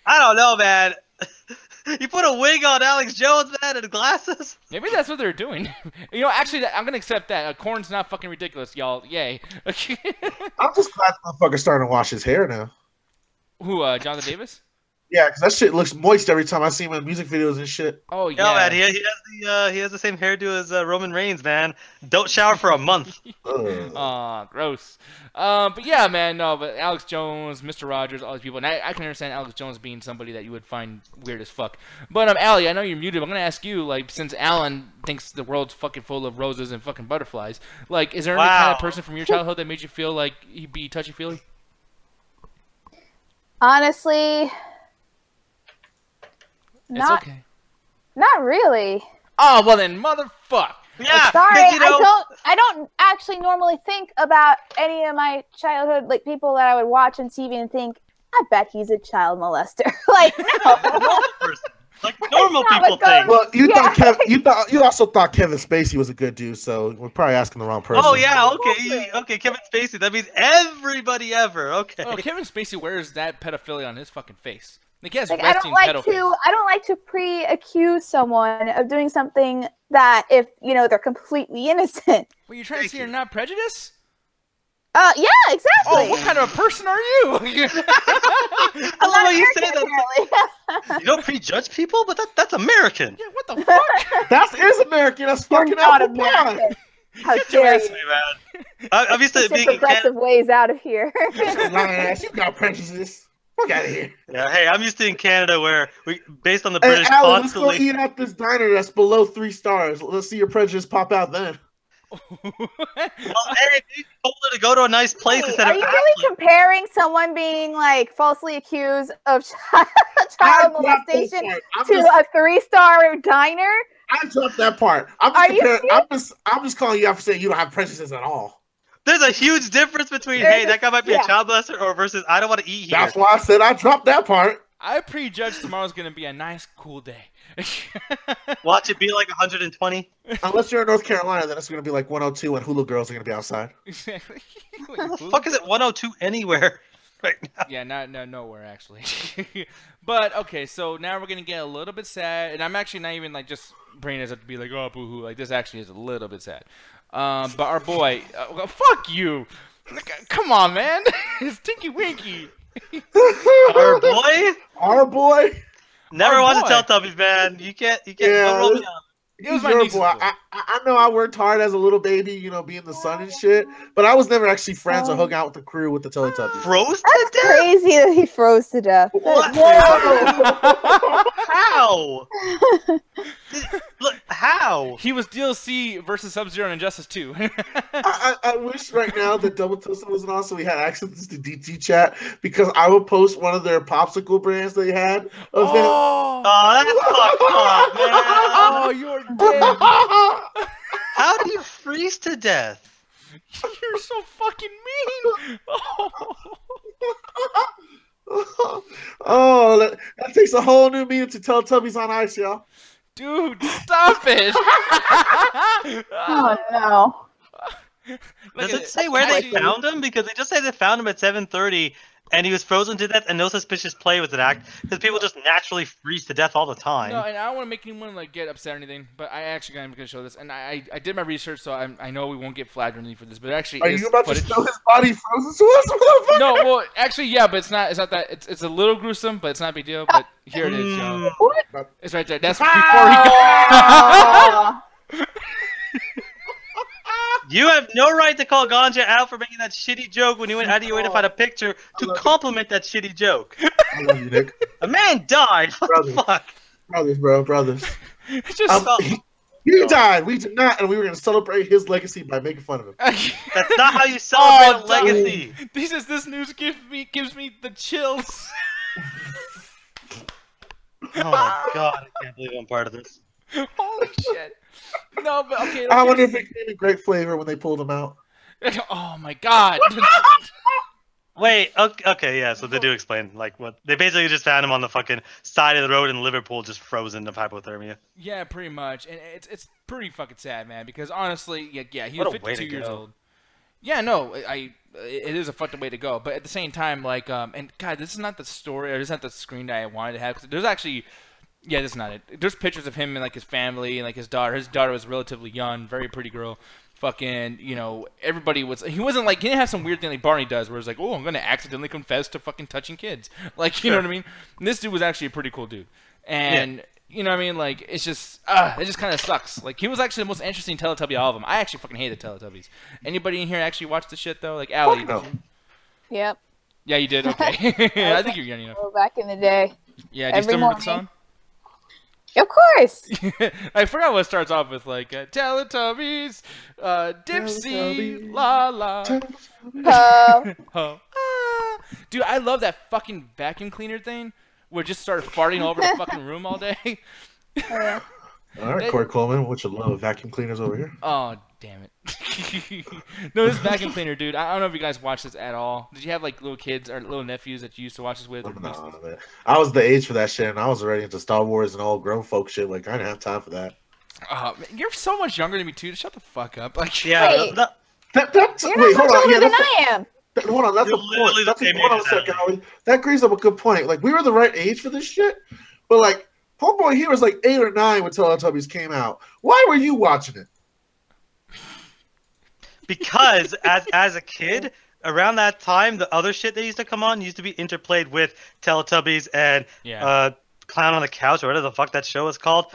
I don't know, man. You put a wig on Alex Jones, man, and glasses. Maybe that's what they're doing. You know, actually, I'm gonna accept that. Korn's not fucking ridiculous, y'all. Yay. I'm just glad the motherfucker's starting to wash his hair now. Who? Jonathan Davis? Yeah, because that shit looks moist every time I see him in music videos and shit. Oh Yo, yeah, man, he has the same hairdo as Roman Reigns, man. Don't shower for a month. Aw, gross. But yeah, man, no, but Alex Jones, Mr. Rogers, all these people, and I can understand Alex Jones being somebody that you would find weird as fuck. But Allie, I know you're muted. I'm gonna ask you, like, since Alan thinks the world's fucking full of roses and fucking butterflies, like, is there any kind of person from your childhood that made you feel like he'd be touchy-feely? Honestly, It's okay. Not really. Oh well, then, motherfuck. Yeah. Sorry, you know, I don't actually normally think about any of my childhood, like, people that I would watch on TV and think, I bet he's a child molester. Like, no. like normal It's not people what goes- think. Well, you also thought Kevin Spacey was a good dude, so we're probably asking the wrong person. Oh yeah, okay, Kevin Spacey. That means everybody ever. Okay. Oh, Kevin Spacey wears that pedophilia on his fucking face. Like, he has Like, I resting don't pedo face. like to pre-accuse someone of doing something that, if they're completely innocent. Well, you're trying to say you're not prejudiced? Yeah, exactly. Oh, what kind of a person are you? I love how you say that. You don't prejudge people, but that's American. Yeah, what the fuck? That is American. That's fucking Not apple pie. American. How Get your dare ass you? Hey, man. I'm used to Get being in progressive Canada. ways out of here. Lying ass, you got prejudice. Fuck out of here. Yeah, hey, I'm used to in Canada where we, based on the Hey, British, Alan, let's go constantly. eat at this diner that's below 3 stars. Let's see your prejudice pop out then. Well, hey, you told her to go to a nice place Wait, instead are of. you really comparing someone being, like, falsely accused of child molestation to a 3-star diner? I dropped that part. Are you I'm just calling you out for saying you don't have prejudice at all. There's a huge difference between hey, that guy might be a child molester, or versus I don't want to eat here. That's why I said I dropped that part. I prejudge tomorrow's going to be a nice, cool day. Watch it be like 120. Unless you're in North Carolina, then it's going to be like 102 and Hulu girls are going to be outside. Exactly. Where the fuck is it 102 anywhere right now? Yeah, nowhere actually. But okay, so now we're gonna get a little bit sad, and I'm actually not even like just bringing this up to be like, oh, boo-hoo. Like, this actually is a little bit sad. But our boy, well, fuck you. Come on, man. It's Tinky Winky. Our boy? Our boy? Never Our watched boy. Teletubbies, man. You can't. Yeah, Don't roll me on. It was He's my your niece's boy. boy. I know I worked hard as a little baby, being the sun and shit, but I was never actually friends or hung out with the crew with the Teletubbies. Froze to That's death? crazy that he froze to death. What? How? Look, how? He was DLC versus Sub-Zero and Injustice 2. I wish right now that Double Toasted wasn't on so we had access to DT chat because I would post one of their popsicle brands they had of him. Oh, Oh, that's fucked up, man. oh, you're dead. How do you freeze to death? You're so fucking mean. Oh, that takes a whole new meaning to Teletubbies on Ice, y'all. Dude, stop it. Oh no. Does it say where they found him? Because they just say they found him at 7:30, and he was frozen to death, and no suspicious play was an act. Because people just naturally freeze to death all the time. No, and I don't want to make anyone like get upset or anything, but I actually am going to show this, and I did my research, so I know we won't get flagged or anything for this, but it actually Are is you about footage. to show his body frozen to us, motherfucker? No, well, actually, yeah, but it's not that. It's a little gruesome, but it's not a big deal. But here it is, yo. It's right there. That's before he got. Oh. You have no right to call Ganja out for making that shitty joke when you went out of your way to find a picture to compliment that shitty joke. I love you, Nick. A man died. What Brother. the fuck? Brothers, bro, brothers. It's just. He died. We did not, and we were going to celebrate his legacy by making fun of him. That's not how you celebrate a legacy. This news gives me the chills. Oh my god, I can't believe I'm part of this. Holy shit. No, but okay. I wonder if it came in great flavor when they pulled him out. Oh my god. Wait, okay, yeah, so they do explain, like, what they basically just found him on the fucking side of the road in Liverpool, just frozen of hypothermia. Yeah, pretty much, and it's pretty fucking sad, man. Because honestly, yeah, he What was a way 52 to years go. old. Yeah, no, it is a fucked up way to go. But at the same time, like, and God, this is not the story, or this is not the screen that I wanted to have. 'Cause there's actually, yeah, this is not it. There's pictures of him and like his family and like his daughter. His daughter was relatively young, very pretty girl. fucking, you know, everybody was. He wasn't like, he didn't have some weird thing like Barney does, where it's like, oh, I'm gonna accidentally confess to fucking touching kids, like, you know what I mean? And this dude was actually a pretty cool dude, and you know what I mean? Like, it's just, it just kind of sucks. Like, he was actually the most interesting Teletubby of all of them. I actually fucking hated Teletubbies. Anybody in here actually watch the shit though? Like, Allie, did you? Yep. Yeah, you did. Okay. I think you're young enough. Back in the day. Yeah, do you still remember the song? Of course. I forgot what it starts off with, like, Teletubbies, Dipsy, la la. Dude, I love that fucking vacuum cleaner thing where it just started farting all over the fucking room all day. All right, Corey Coleman, what's your love of vacuum cleaners over here? Oh, damn it. No, this vacuum cleaner, dude. I don't know if you guys watch this at all. Did you have, like, little kids or little nephews that you used to watch this with? No, man. I was the age for that shit, and I was already into Star Wars and all grown folk shit. Like, I didn't have time for that. Man, you're so much younger than me, too. Shut the fuck up. Like, Yeah. Wait. That's You're wait, not hold much on. older Yeah, than that's I am. hold on, that's You're a point. literally the That's a same point. age On a as second, Allie. Allie. That brings up a good point. Like, we were the right age for this shit, but like, homeboy, he was like 8 or 9 when Teletubbies came out. Why were you watching it? Because as a kid, around that time, the other shit that used to come on used to be interplayed with Teletubbies and Clown on the Couch, or whatever the fuck that show is called,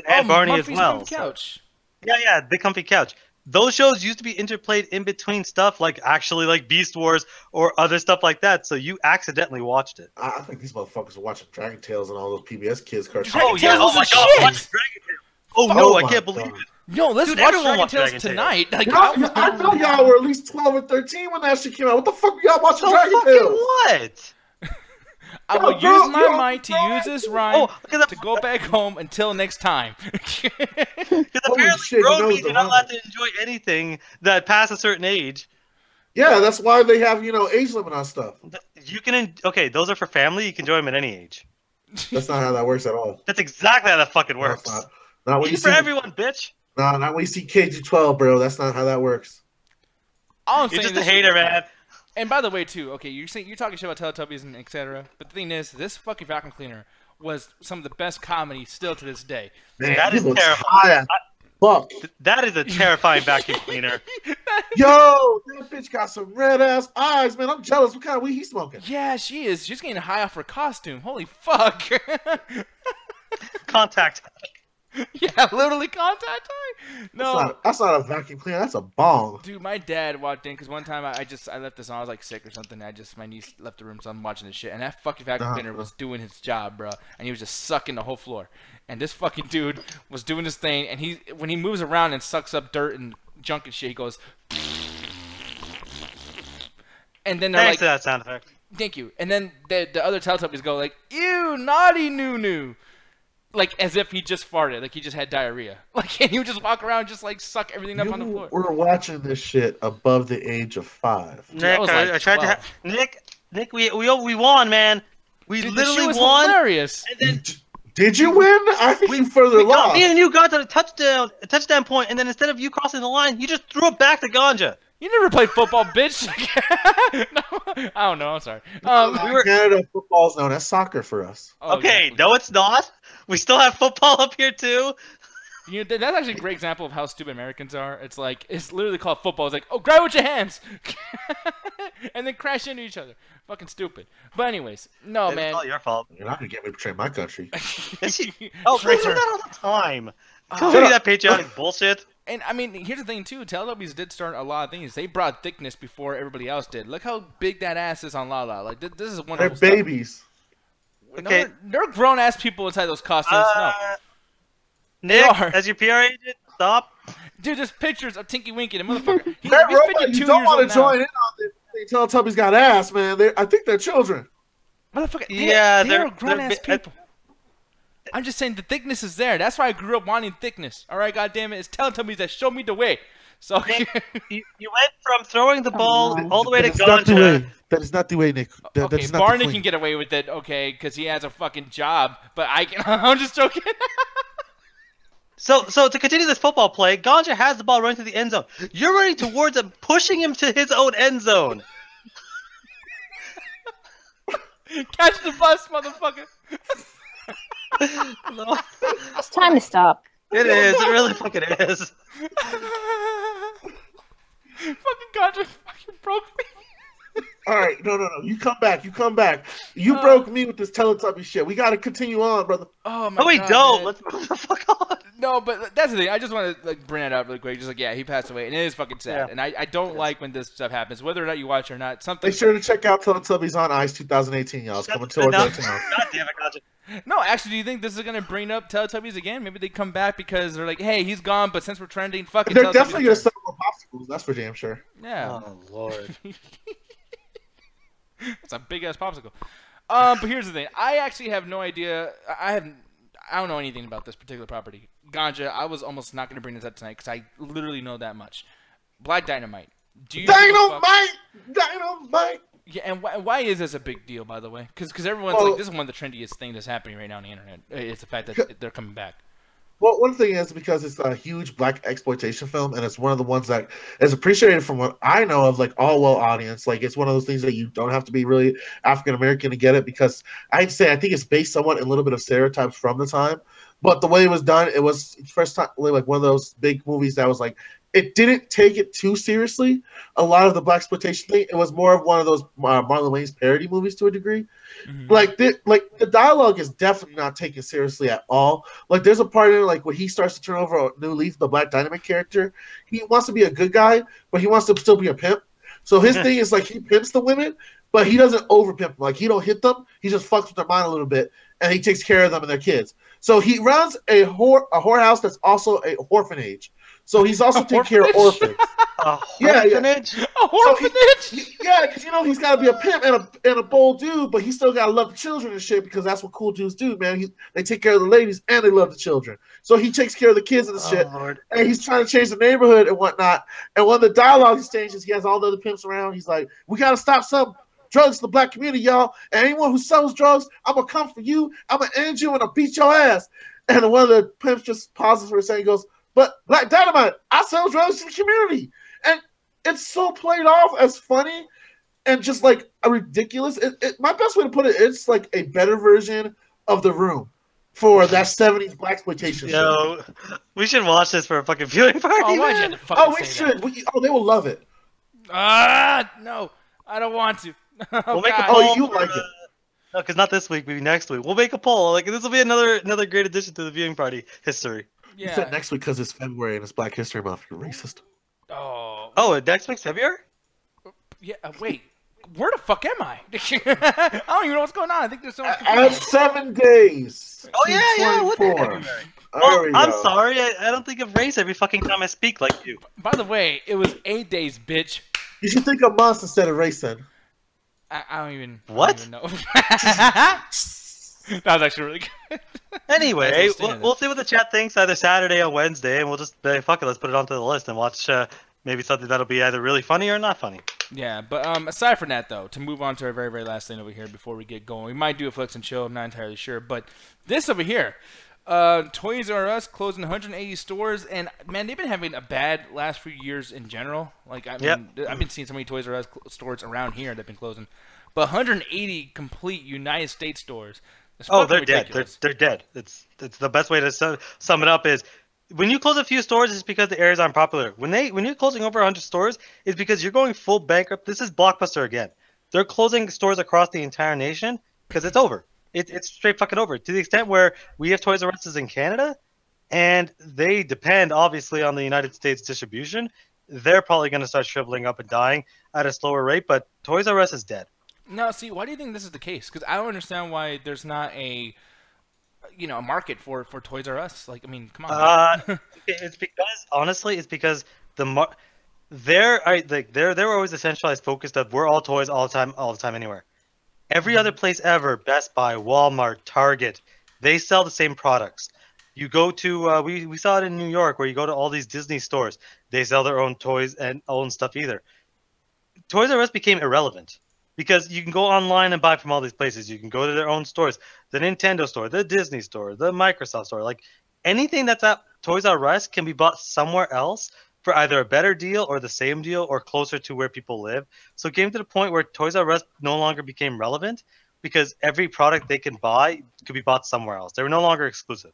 and Barney Murphy's as well. Comfy Couch. Yeah, Big Comfy Couch. Those shows used to be interplayed in between stuff like actually like Beast Wars or other stuff like that, so you accidentally watched it. I think these motherfuckers are watching Dragon Tales and all those PBS kids cartoons. Dragon Oh yeah, Tales oh my was god, shit. watch Dragon Tales. Oh no, Oh I my can't believe God. it. Yo, let's Dude, watch everyone Dragon watch Tales Dragon Tales. tonight. Like, I know y'all were at least 12 or 13 when that shit came out. What the fuck were y'all watching So Dragon fucking Tales? what? I will Yo, use my yo, mind to yo, use this rhyme because to go back home until next time. apparently shit, grown he knows people the are not allowed rhyme. to enjoy anything that past a certain age. Yeah, that's why they have, age limit on stuff. You can okay, those are for family. You can enjoy them at any age. That's not how that works at all. That's exactly how that fucking No, it's works. not when you It's for see, everyone, bitch. no, not when you see KG-12, bro. That's not how that works. All I'm You're saying just a is- hater, man. And by the way, too, okay, you're talking shit about Teletubbies and etc. But the thing is, this fucking vacuum cleaner was some of the best comedy still to this day. Man, That he is looks terrifying. high as fuck. That is a terrifying vacuum cleaner. Yo, that bitch got some red ass eyes, man. I'm jealous. What kind of weed he smoking? Yeah, she is. She's getting high off her costume. Holy fuck. Contact. Yeah, literally contact high. No. That's not a vacuum cleaner. That's a bong. Dude, my dad walked in because one time I left this on. I was like sick or something. My niece left the room, so I'm watching this shit. And that fucking vacuum cleaner was doing his job, bro. And he was just sucking the whole floor. And this fucking dude was doing his thing. And when he moves around and sucks up dirt and junk and shit, he goes. And then they're Thanks like, for that sound effect. thank you. And then the other Teletubbies go like, ew, naughty noo-noo. Like, as if he just farted. Like, he just had diarrhea. Like, and he would just walk around and just, like, suck everything up on the floor. We're watching this shit above the age of 5. Nick, was like I tried 12. to. Nick, we won, man. We Dude, the shit literally was won. hilarious. And then Did you win? I think you further lost. me and you got to the touchdown point, and then instead of you crossing the line, you just threw it back to Ganja. You never played football, bitch. No, I don't know. I'm sorry. Canada football is known as soccer for us. Oh, Okay, exactly. no, it's not. We still have football up here too. You know, that's actually a great example of how stupid Americans are. It's like, it's literally called football. It's like, oh, grab with your hands. And then crash into each other. Fucking stupid. But anyways, no, It's man. all your fault. You're not gonna get me to betray my country. Oh, we do Traitor. that all the time. Oh. Don't do that patriotic bullshit. And I mean, here's the thing too. Teletubbies did start a lot of things. They brought thickness before everybody else did. Look how big that ass is on Lala. Like this is wonderful. They're stuff. babies. No, Okay. they're grown ass people inside those costumes. No, Nick, are. as your PR agent, stop. dude, there's pictures of Tinky Winky, the motherfucker. He's That robot, 52 you don't years want old to join now. in on this. Teletubbies got ass, man. I think they're children. Motherfucker, Yeah, they're they're grown ass bi- people. I'm just saying the thickness is there. That's why I grew up wanting thickness. All right, goddammit, it's Teletubbies that showed me the way. So Nick, you went from throwing the ball all the way to That is not the way. Ganja. That is not the way, Nick. That okay, is not Barney the can queen. get away with it, okay, because he has a fucking job. But I can. I'm just joking. So to continue this football play, Ganja has the ball running to the end zone. You're running towards him, pushing him to his own end zone. Catch the bus, motherfucker. No, It's time to stop. it is. It really fucking is. Ganja fucking broke me. All right, no. You come back. You broke me with this Teletubby shit. We got to continue on, brother. Oh my No, we God, don't. man. Let's move the fuck on. No, but that's the thing. I just want to like bring it up really quick. Just like, yeah, he passed away, and it is fucking sad. Yeah. And I don't like when this stuff happens, whether or not you watch it or not. Something. Make sure to check out Teletubbies on Ice 2018, y'all. It's coming to our downtown. God damn it, Ganja. No, actually, do you think this is gonna bring up Teletubbies again? Maybe they come back because they're like, hey, he's gone, but since we're trending, fucking. They're Teletubbies definitely gonna return. sell more popsicles. That's for damn sure. Yeah. Oh Lord. It's a big ass popsicle. But here's the thing. I actually have no idea. I don't know anything about this particular property. Ganja. I was almost not going to bring this up tonight because I literally know that much. Black Dynamite. Do you Dynamite. Yeah, and why is this a big deal, by the way? Because everyone's like, this is one of the trendiest things that's happening right now on the internet. It's the fact that they're coming back. Well, one thing is because it's a huge black exploitation film, and it's one of the ones that is appreciated from what I know of, like all well audience. Like it's one of those things that you don't have to be really African American to get it, because I think it's based somewhat in a little bit of stereotypes from the time, but the way it was done, it was first time like one of those big movies that was like it didn't take it too seriously. A lot of the black exploitation thing, it was more of one of those Marlon Wayne's parody movies to a degree. Mm-hmm. Like the dialogue is definitely not taken seriously at all. Like there's a part in it, like where he starts to turn over a new leaf. The Black Dynamite character, he wants to be a good guy, but he wants to still be a pimp. So his thing is like he pimps the women, but he doesn't over pimp them. Like he don't hit them. He just fucks with their mind a little bit, and he takes care of them and their kids. So he runs a whorehouse that's also a orphanage. So he's also taking care of orphans. Orphanage? A orphanage? Yeah, because he's got to be a pimp and a bold dude, but he still got to love the children and shit, because that's what cool dudes do, man. They take care of the ladies and they love the children. So he takes care of the kids and the shit, Lord. and he's trying to change the neighborhood and whatnot. And when the dialogue exchanges, he has all the other pimps around. He's like, we got to stop some drugs in the black community, y'all. And anyone who sells drugs, I'm going to come for you. I'm going to end you and I'll beat your ass. And one of the pimps just pauses for a second and goes, but Black Dynamite, I sell drugs to the community. And it's so played off as funny and just like a ridiculous. My best way to put it, it's like a better version of The Room for that 70s black exploitation show. We should watch this for a fucking viewing party. Oh, why'd you have to fucking we say should. that? They will love it. No, I don't want to. We'll make a poll. poll. You like it. No, because not this week, maybe next week. We'll make a poll. Like this will be another great addition to the viewing party history. You said next week because it's February and it's Black History Month. You're racist. Oh, next week's February? Yeah. Wait. Where the fuck am I? I don't even know what's going on. I think there's so much. I have 7 days. Oh yeah. What the February? Well, I'm sorry. I don't think of race every fucking time I speak like you. By the way, it was 8 days, bitch. You should think of months instead of race then. I don't even. What? I don't even know. That was actually really good. Anyway, we'll see what the chat thinks either Saturday or Wednesday, and we'll just fuck it. Let's put it onto the list and watch maybe something that'll be either really funny or not funny. Yeah, but aside from that, though, to move on to our very, very last thing over here before we get going, we might do a flex and chill. I'm not entirely sure, but this over here, Toys R Us closing 180 stores, and man, they've been having a bad last few years in general. Like I've been seeing so many Toys R Us stores around here that've been closing, but 180 complete United States stores. Oh, they're ridiculous. Dead. They're dead. It's the best way to sum it up is when you close a few stores, it's because the areas aren't popular. When you're closing over 100 stores, it's because you're going full bankrupt. This is Blockbuster again. They're closing stores across the entire nation because it's over. It's straight fucking over. To the extent where we have Toys R Us in Canada, and they depend obviously on the United States distribution. They're probably going to start shriveling up and dying at a slower rate. But Toys R Us is dead. No, see, why do you think this is the case? Because I don't understand why there's not a market for Toys R Us. Like, I mean, come on. It's because they're always the centralized focus of we're all toys all the time anywhere. Every other place ever, Best Buy, Walmart, Target, they sell the same products. You go to we saw it in New York where you go to all these Disney stores, they sell their own toys and own stuff either. Toys R Us became irrelevant. Because you can go online and buy from all these places. You can go to their own stores. The Nintendo store, the Disney store, the Microsoft store. Like, anything that's at Toys R Us can be bought somewhere else for either a better deal or the same deal or closer to where people live. So it came to the point where Toys R Us no longer became relevant because every product they can buy could be bought somewhere else. They were no longer exclusive.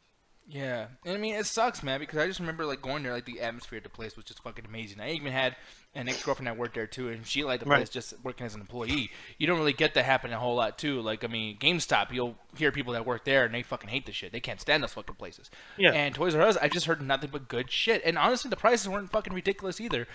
Yeah, and I mean it sucks, man, because I just remember like going there, like the atmosphere at the place was just fucking amazing. I even had an ex-girlfriend that worked there too, and she liked the place just working as an employee. You don't really get that happen a whole lot too. Like I mean, GameStop, you'll hear people that work there and they fucking hate the shit. They can't stand those fucking places. Yeah. And Toys R Us, I just heard nothing but good shit. And honestly, the prices weren't fucking ridiculous either.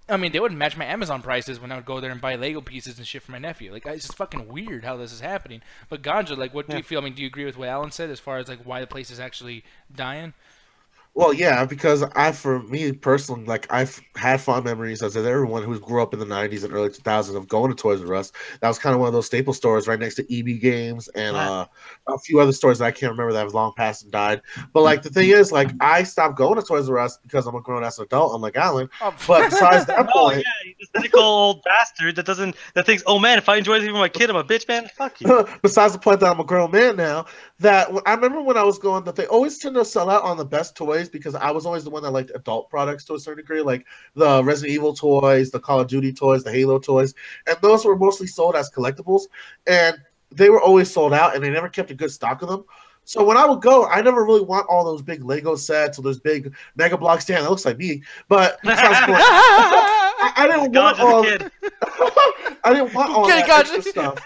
I mean, they wouldn't match my Amazon prices when I would go there and buy Lego pieces and shit for my nephew. Like, it's just fucking weird how this is happening. But Ganja, like, what do you feel? I mean, do you agree with what Alan said as far as like why the place is actually dying? Well, yeah, because for me personally, like I've had fond memories, as everyone who grew up in the '90s and early 2000s, of going to Toys R Us. That was kind of one of those staple stores right next to EB Games and a few other stores that I can't remember that have long passed and died. But like the thing is, like I stopped going to Toys R Us because I'm a grown ass adult, unlike Alan. But besides that point, yeah, you cynical old bastard that thinks, oh man, if I enjoy this for my kid, I'm a bitch, man. Fuck you. Besides the point that I'm a grown man now, that I remember when I was going, that they always tend to sell out on the best toys because I was always the one that liked adult products to a certain degree, like the Resident Evil toys, the Call of Duty toys, the Halo toys, and those were mostly sold as collectibles, and they were always sold out, and they never kept a good stock of them. So when I would go, I never really want all those big Lego sets or those big Mega Bloks. Damn, that looks like me. But I didn't want all. I didn't want all that extra stuff.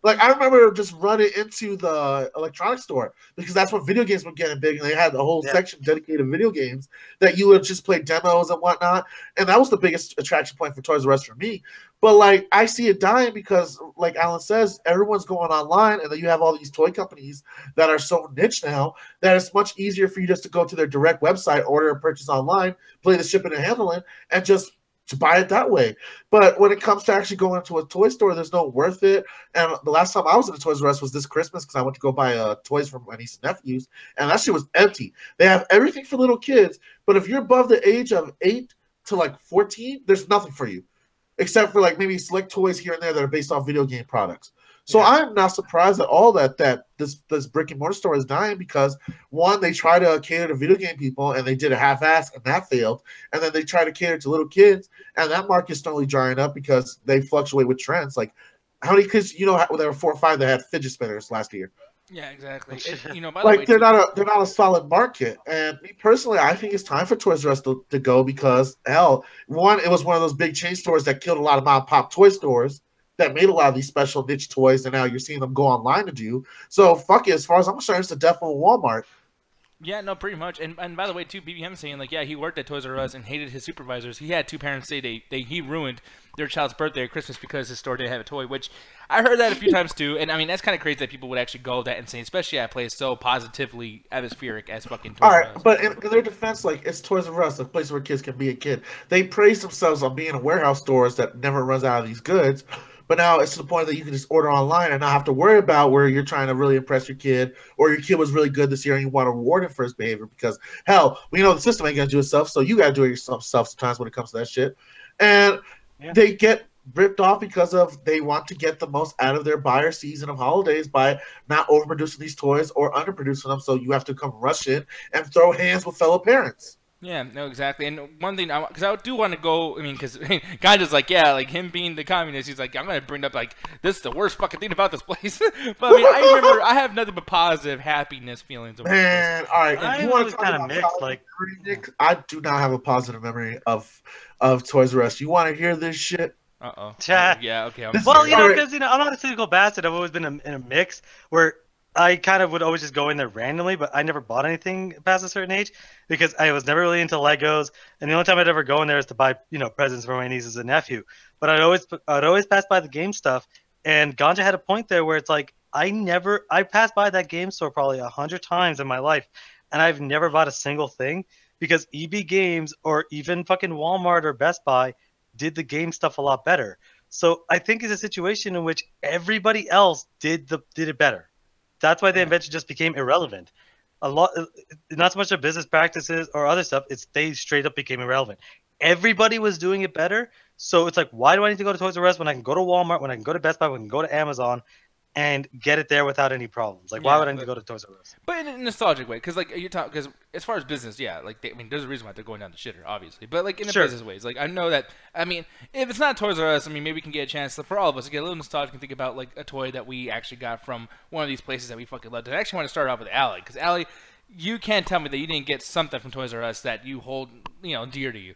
Like, I remember just running into the electronics store because that's when video games were getting big, and they had a whole section dedicated to video games that you would just play demos and whatnot. And that was the biggest attraction point for Toys R Us for me. But, like, I see it dying because, like Alan says, everyone's going online, and then you have all these toy companies that are so niche now that it's much easier for you just to go to their direct website, order a purchase online, play the shipping and handling, and just to buy it that way. But when it comes to actually going into a toy store, there's no worth it. And the last time I was in a Toys R Us was this Christmas because I went to go buy toys for my niece and nephews, and that shit was empty. They have everything for little kids, but if you're above the age of 8 to like 14, there's nothing for you except for like maybe select toys here and there that are based off video game products. So I'm not surprised at all that this brick and mortar store is dying because, one, they try to cater to video game people and they did a half-ass and that failed. And then they try to cater to little kids and that market's slowly drying up because they fluctuate with trends. Like, how many kids, there were 4 or 5 that had fidget spinners last year. Yeah, exactly. By like the way, they're not a solid market. And me personally, I think it's time for Toys R Us to go because, hell, one, it was one of those big chain stores that killed a lot of mom and pop toy stores that made a lot of these special niche toys, and now you're seeing them go online to do. So, fuck it. As far as I'm concerned, it's the death of Walmart. Yeah, no, pretty much. And by the way, too, BBM saying, like, yeah, he worked at Toys R Us and hated his supervisors. He had 2 parents say he ruined their child's birthday or Christmas because his store didn't have a toy, which I heard that a few times, too. And, I mean, that's kind of crazy that people would actually go that insane, especially at a place so positively atmospheric as fucking Toys R Us. All right, but in their defense, like, it's Toys R Us, a place where kids can be a kid. They praise themselves on being a warehouse stores that never runs out of these goods. But now it's to the point that you can just order online and not have to worry about where you're trying to really impress your kid, or your kid was really good this year and you want to reward him for his behavior because, hell, we know the system ain't going to do itself, so you got to do it yourself sometimes when it comes to that shit. And they get ripped off because they want to get the most out of their buyer season of holidays by not overproducing these toys or underproducing them, so you have to come rush in and throw hands with fellow parents. Yeah, no, exactly. And one thing, because I do want to go, I mean, because Ganja's like, yeah, like him being the communist, he's like, I'm going to bring up, like, this is the worst fucking thing about this place. But, I mean, I remember, I have nothing but positive happiness feelings. Man, all right. If you want to kind of mix, like, Nick, I do not have a positive memory of Toys R Us. You want to hear this shit? Uh-oh. Yeah, okay. Well, because, I'm not a cynical bastard. I've always been in a mix where I kind of would always just go in there randomly, but I never bought anything past a certain age because I was never really into Legos, and the only time I'd ever go in there is to buy, presents for my nieces and nephew. But I'd always pass by the game stuff, and Ganja had a point there where it's like I passed by that game store probably 100 times in my life, and I've never bought a single thing because EB Games or even fucking Walmart or Best Buy did the game stuff a lot better. So I think it's a situation in which everybody else did it better. That's why the invention just became irrelevant. Not so much of business practices or other stuff. They straight up became irrelevant. Everybody was doing it better. So it's like, why do I need to go to Toys R Us when I can go to Walmart, when I can go to Best Buy, when I can go to Amazon and get it there without any problems? Like, why would I need to go to Toys R Us? But in a nostalgic way, because like because as far as business, yeah, like there's a reason why they're going down the shitter, obviously. But like in the business ways, like I know that. I mean, if it's not Toys R Us, I mean, maybe we can get a chance for all of us to get a little nostalgic and think about like a toy that we actually got from one of these places that we fucking loved. And I actually want to start off with Allie, because Allie, You can't tell me that you didn't get something from Toys R Us that you hold, dear to you.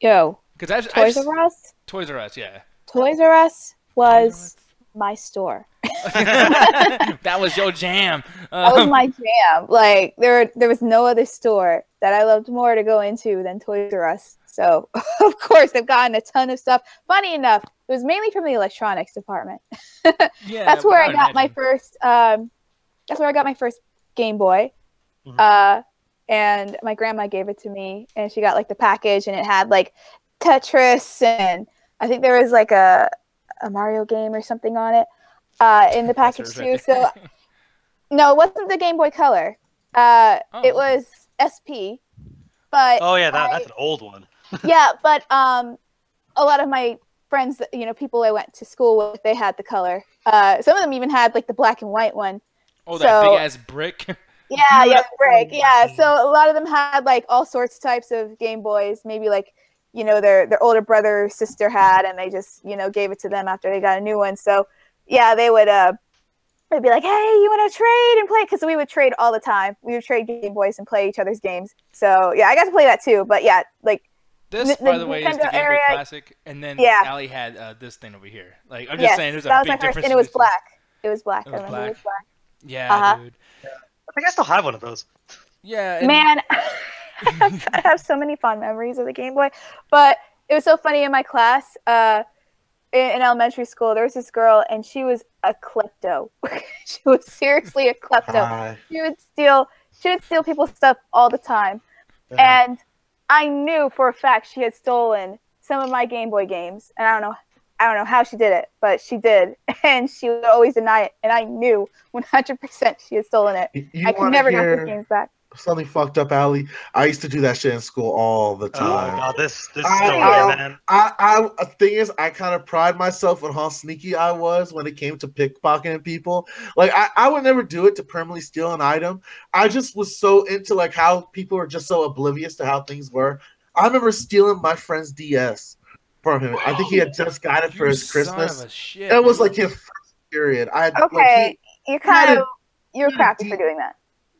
Yo, Because Toys R Us? Toys R Us, yeah. Toys R Us was my store. That was your jam. That was my jam. Like there was no other store that I loved more to go into than Toys R Us. So of course they've gotten a ton of stuff. Funny enough, it was mainly from the electronics department. Yeah, that's where I got my first. That's where I got my first Game Boy. Mm-hmm. And my grandma gave it to me, and she got like the package, and it had like Tetris, and I think there was like a Mario game or something on it in the package too. So no, it wasn't the Game Boy Color. It was SP. But that's an old one. Yeah, but a lot of my friends, people I went to school with, they had the color. Some of them even had like the black and white one. Oh, that big ass brick. Yeah, brick. Yeah, so a lot of them had like all sorts of types of Game Boys. Maybe like their older brother or sister had, and they just gave it to them after they got a new one. So yeah, they would they'd be like, hey, you want to trade and play? Because we would trade all the time. We would trade Game Boys and play each other's games. So yeah, I got to play that too. But yeah, like this, by the way, is the Game Boy Classic, and then Allie had this thing over here. Like I'm just saying, there's a big difference. And it was black. It was black. I remember it was black. Yeah, dude. I think I still have one of those. Yeah. Man, I have so many fond memories of the Game Boy. But it was so funny in my class, in elementary school, there was this girl, and she was a klepto. She was seriously a klepto. She would steal people's stuff all the time. Yeah. And I knew for a fact she had stolen some of my Game Boy games. And I don't know how she did it, but she did. And she would always deny it. And I knew 100% she had stolen it. I could never get those games back. Something fucked up, Allie. I used to do that shit in school all the time. Oh, God, this is man. The thing is, I kind of pride myself on how sneaky I was when it came to pickpocketing people. Like, I would never do it to permanently steal an item. I just was so into, like, how people were just so oblivious to how things were. I remember stealing my friend's DS from him. I think he had just got it for his Christmas. It was, like, his first period. You're crappy for doing that.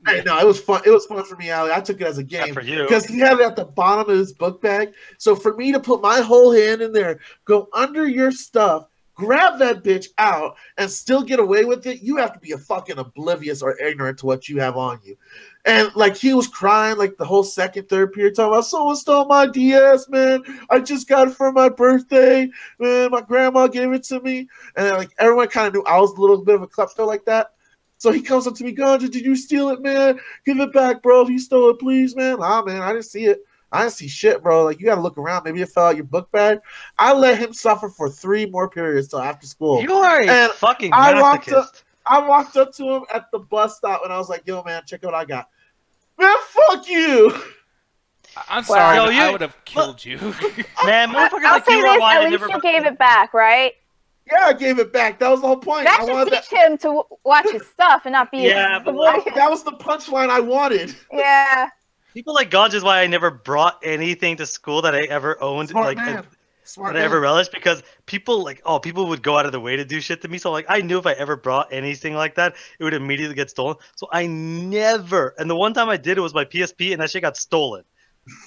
Hey, no, it was fun. It was fun for me, Allie. I took it as a game because he had it at the bottom of his book bag. So for me to put my whole hand in there, go under your stuff, grab that bitch out, and still get away with it, you have to be a fucking oblivious or ignorant to what you have on you. And like he was crying like the whole second, third period, talking about someone stole my DS, man. I just got it for my birthday, man. My grandma gave it to me, and then, like everyone kind of knew I was a little bit of a klepto like that. So he comes up to me, Ganja, did you steal it, man? Give it back, bro. If you stole it, please, man. Nah, man, I didn't see it. I didn't see shit, bro. Like, you got to look around. Maybe it fell out your book bag. I let him suffer for 3 more periods till after school. You are a fucking masochist. I walked up to him at the bus stop, and I was like, yo, man, check out what I got. Man, fuck you. I'm sorry, but I would have killed you. Man, motherfucker, I'll say this, at least you gave it back, right? Yeah, I gave it back. That was the whole point. That should teach him to watch his stuff and not be. Yeah, but that was the punchline I wanted. Yeah. People like Ganja is why I never brought anything to school that I ever owned, that I ever relished, because people would go out of their way to do shit to me. So like I knew if I ever brought anything like that, it would immediately get stolen. So I never. And the one time I did, it was my PSP, and that shit got stolen.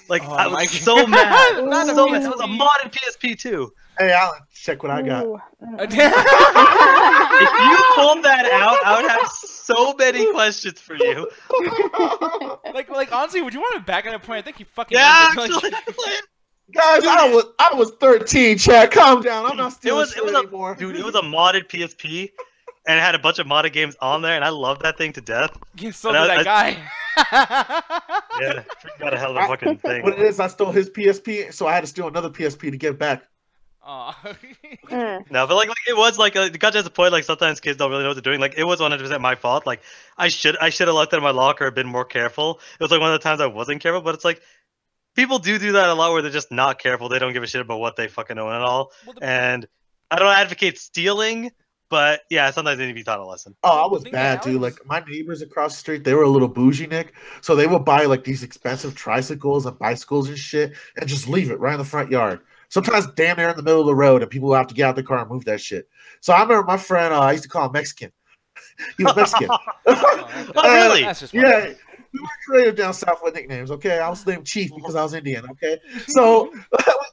Like I was so mad. It was a modded PSP too. Hey, Alan, check what I got. If you pulled that out, I would have so many questions for you. like honestly, would you want to back at that point? I think you fucking actually. Guys, I was 13, Chad. Calm down. I'm not stealing anymore. Dude, it was a modded PSP, and it had a bunch of modded games on there, and I loved that thing to death. You stole that guy. Yeah, got a hell of a fucking thing. What it is, I stole his PSP, so I had to steal another PSP to get back. No, but like it was like it got to the point like sometimes kids don't really know what they're doing. Like it was 100% my fault. Like I should have looked at my locker or been more careful. It was like one of the times I wasn't careful, but it's like people do that a lot where they're just not careful. They don't give a shit about what they fucking own at all. And I don't advocate stealing, but yeah, sometimes they need to be taught a lesson. Oh, I was bad, dude. Like my neighbors across the street, they were a little bougie, Nick. So they would buy like these expensive tricycles and bicycles and shit, and just leave it right in the front yard. Sometimes damn near in the middle of the road, and people will have to get out the car and move that shit. So I remember my friend, I used to call him Mexican. He was Mexican. Oh, really? That's just Yeah. We were creative down south with nicknames, okay? I was named Chief because I was Indian, okay? So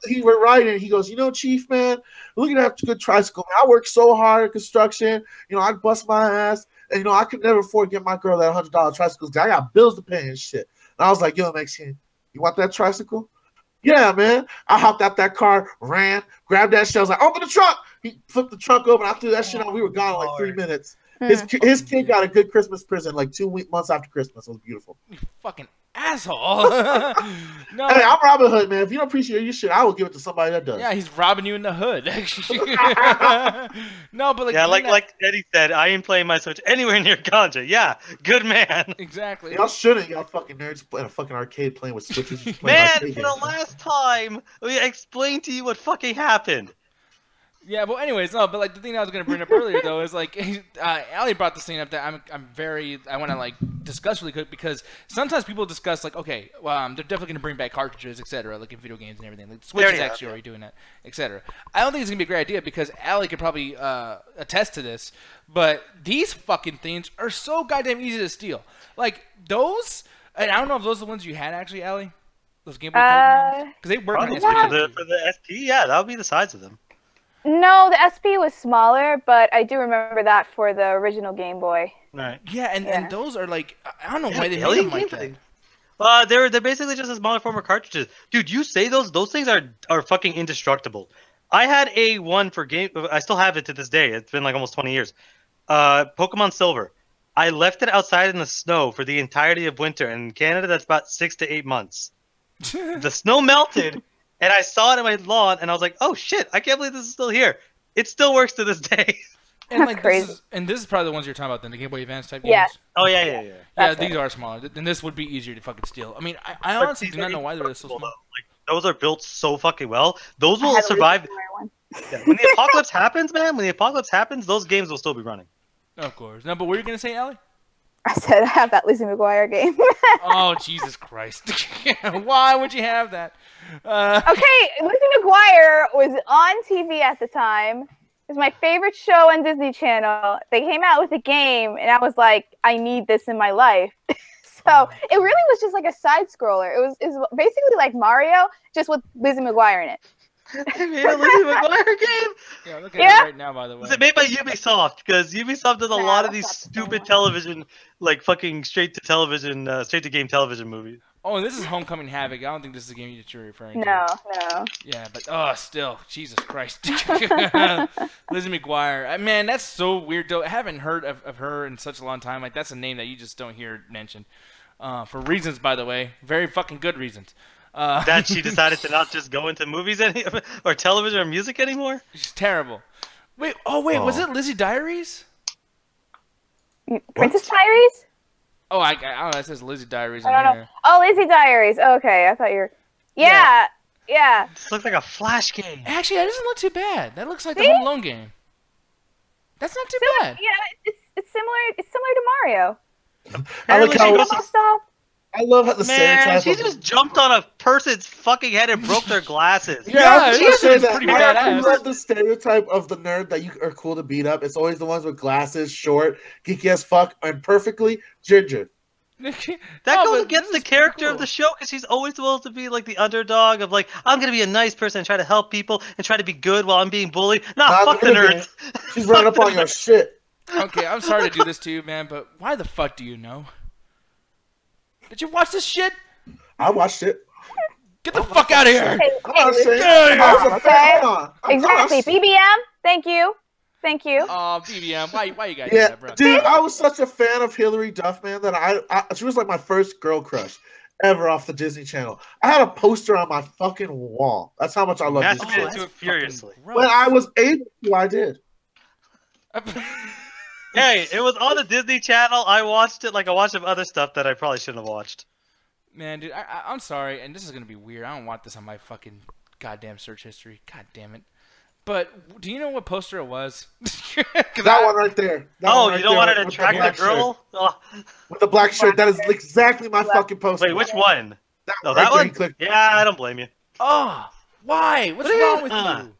he were riding. He goes, Chief, man, look at that good tricycle. Man. I worked so hard at construction. I'd bust my ass. And, I could never afford to get my girl that $100 tricycle. I got bills to pay and shit. And I was like, yo, Mexican, you want that tricycle? Yeah, man. I hopped out that car, ran, grabbed that shit. I was like, open the trunk. He flipped the trunk open. I threw that shit on. We were gone in like 3 minutes. His kid got a good Christmas present like 2 months after Christmas. It was beautiful. You fucking asshole. No. Hey, I'm Robin Hood, man. If you don't appreciate your shit, I will give it to somebody that does. Yeah, he's robbing you in the hood. No, but like Eddie said, I ain't playing my Switch anywhere near ganja. Yeah, good man. Exactly. Y'all shouldn't. Y'all fucking nerds in a fucking arcade playing with Switches. Man, for the last time, we explained to you what fucking happened. Yeah, well, anyways, no, but like the thing I was gonna bring up earlier though is like, Ali brought this thing up that I want to like discuss really quick because sometimes people discuss like, okay, well, they're definitely gonna bring back cartridges, etc., like in video games and everything. Like Switch is actually already doing that, etc. I don't think it's gonna be a great idea because Ali could probably attest to this, but these fucking things are so goddamn easy to steal. Like those, and I don't know if those are the ones you had actually, Ali. Those Game Boy cartridges, because they work on the for the SP. Yeah, that would be the size of them. No, the SP was smaller, but I do remember that for the original Game Boy. Right. Yeah, and those are like, I don't know why they made them like that. They're basically just a smaller form of cartridges. Dude, you say those things are fucking indestructible. I had a one for game. I still have it to this day. It's been like almost 20 years. Pokemon Silver. I left it outside in the snow for the entirety of winter. And in Canada, that's about 6 to 8 months. The snow melted. And I saw it in my lawn, and I was like, "Oh shit! I can't believe this is still here. It still works to this day." And That's like crazy. This is probably the ones you're talking about, then the Game Boy Advance type games. Yeah. Oh yeah. Yeah, these are smaller. Then this would be easier to fucking steal. I mean, I honestly do not know why they're so small. Like those are built so fucking well. Those will survive. Yeah, when the apocalypse happens, man. When the apocalypse happens, those games will still be running. Of course. No, but what were you gonna say, Allie? I said I have that Lizzie McGuire game. Oh Jesus Christ! Why would you have that? Okay, Lizzie McGuire was on TV at the time. It was my favorite show on Disney Channel. They came out with a game, and I was like, I need this in my life. So it really was just like a side scroller. It was basically like Mario, just with Lizzie McGuire in it. They made a Lizzie McGuire game? Yeah, look at it right now, by the way. Was it made by Ubisoft? Because Ubisoft does a lot of these stupid television, like fucking straight to game television movies. Oh, and this is Homecoming Havoc. I don't think this is the game that you're referring to. No. Yeah, but still, Jesus Christ. Lizzie McGuire. Man, that's so weird, though. I haven't heard of her in such a long time. Like, that's a name that you just don't hear mentioned. For reasons, by the way. Very fucking good reasons. That she decided to not just go into movies or television or music anymore? She's terrible. Wait, was it Lizzie Diaries? Princess Diaries? Oh, I don't know. It says Lizzie Diaries in I don't know. here. Oh, Lizzie Diaries. Oh, okay, I thought you were... Yeah. This looks like a Flash game. Actually, that doesn't look too bad. That looks like the Home Alone game. That's not too bad. Yeah, it's similar. It's similar to Mario. I love how the stereotype. She just jumped on a person's fucking head and broke their glasses. Yeah, it's pretty badass. I love the stereotype of the nerd that you are cool to beat up. It's always the ones with glasses, short, geeky as fuck, and perfectly ginger. That goes against the character of the show because she's always supposed to be like the underdog of like, I'm gonna be a nice person and try to help people and try to be good while I'm being bullied. Nah, fuck the nerds. She's running up on your shit. Okay, I'm sorry to do this to you, man, but why the fuck do you know? Did you watch this shit? I watched it. Get the fuck out of here! Exactly. BBM. Thank you. Oh, BBM, why you guys do that, bro? Dude, I was such a fan of Hilary Duff, man, that she was like my first girl crush ever off the Disney Channel. I had a poster on my fucking wall. That's how much I love Disney Channel. Masturbated to it furiously. When I was able to, I did. Hey, it was on the Disney Channel. I watched it like I watched some other stuff that I probably shouldn't have watched. Man, dude, I'm sorry, and this is gonna be weird. I don't want this on my fucking goddamn search history. God damn it. But do you know what poster it was? That one right there. You don't want to attract the girl? With the black shirt. That is exactly my fucking poster. Wait, which one? That one? Yeah, I don't blame you. Oh, why? What's wrong with you?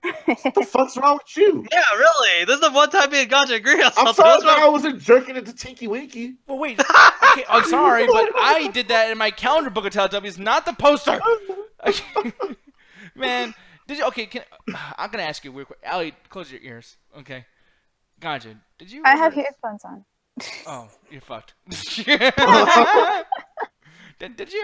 What the fuck's wrong with you? Yeah, really. This is the one time me and Gotcha agree on I'm something. sorry that I wasn't jerking into Tinky Winky. Well, wait. Okay, I'm sorry, but I did that in my calendar book of Teletubbies, not the poster. Man, did you? Okay, I'm gonna ask you real quick. Allie, close your ears. Okay. Gotcha. Did you? I have headphones on. Oh, you're fucked. Did you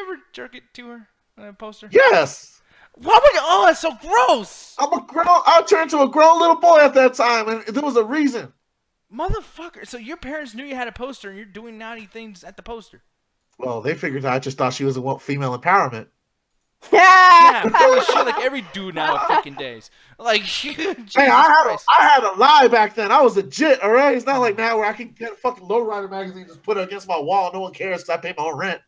ever jerk it to her on a poster? Yes. Why would you? Oh, that's so gross. I turned into a grown little boy at that time, and there was a reason. Motherfucker. So your parents knew you had a poster, and you're doing naughty things at the poster. Well, they figured I just thought she was a female empowerment. Yeah, holy shit, like every dude nowadays. Like, Jesus Hey, I Christ. had a lie back then. I was legit, all right? It's not like now where I can get a fucking lowrider magazine and just put it against my wall. No one cares because I pay my own rent.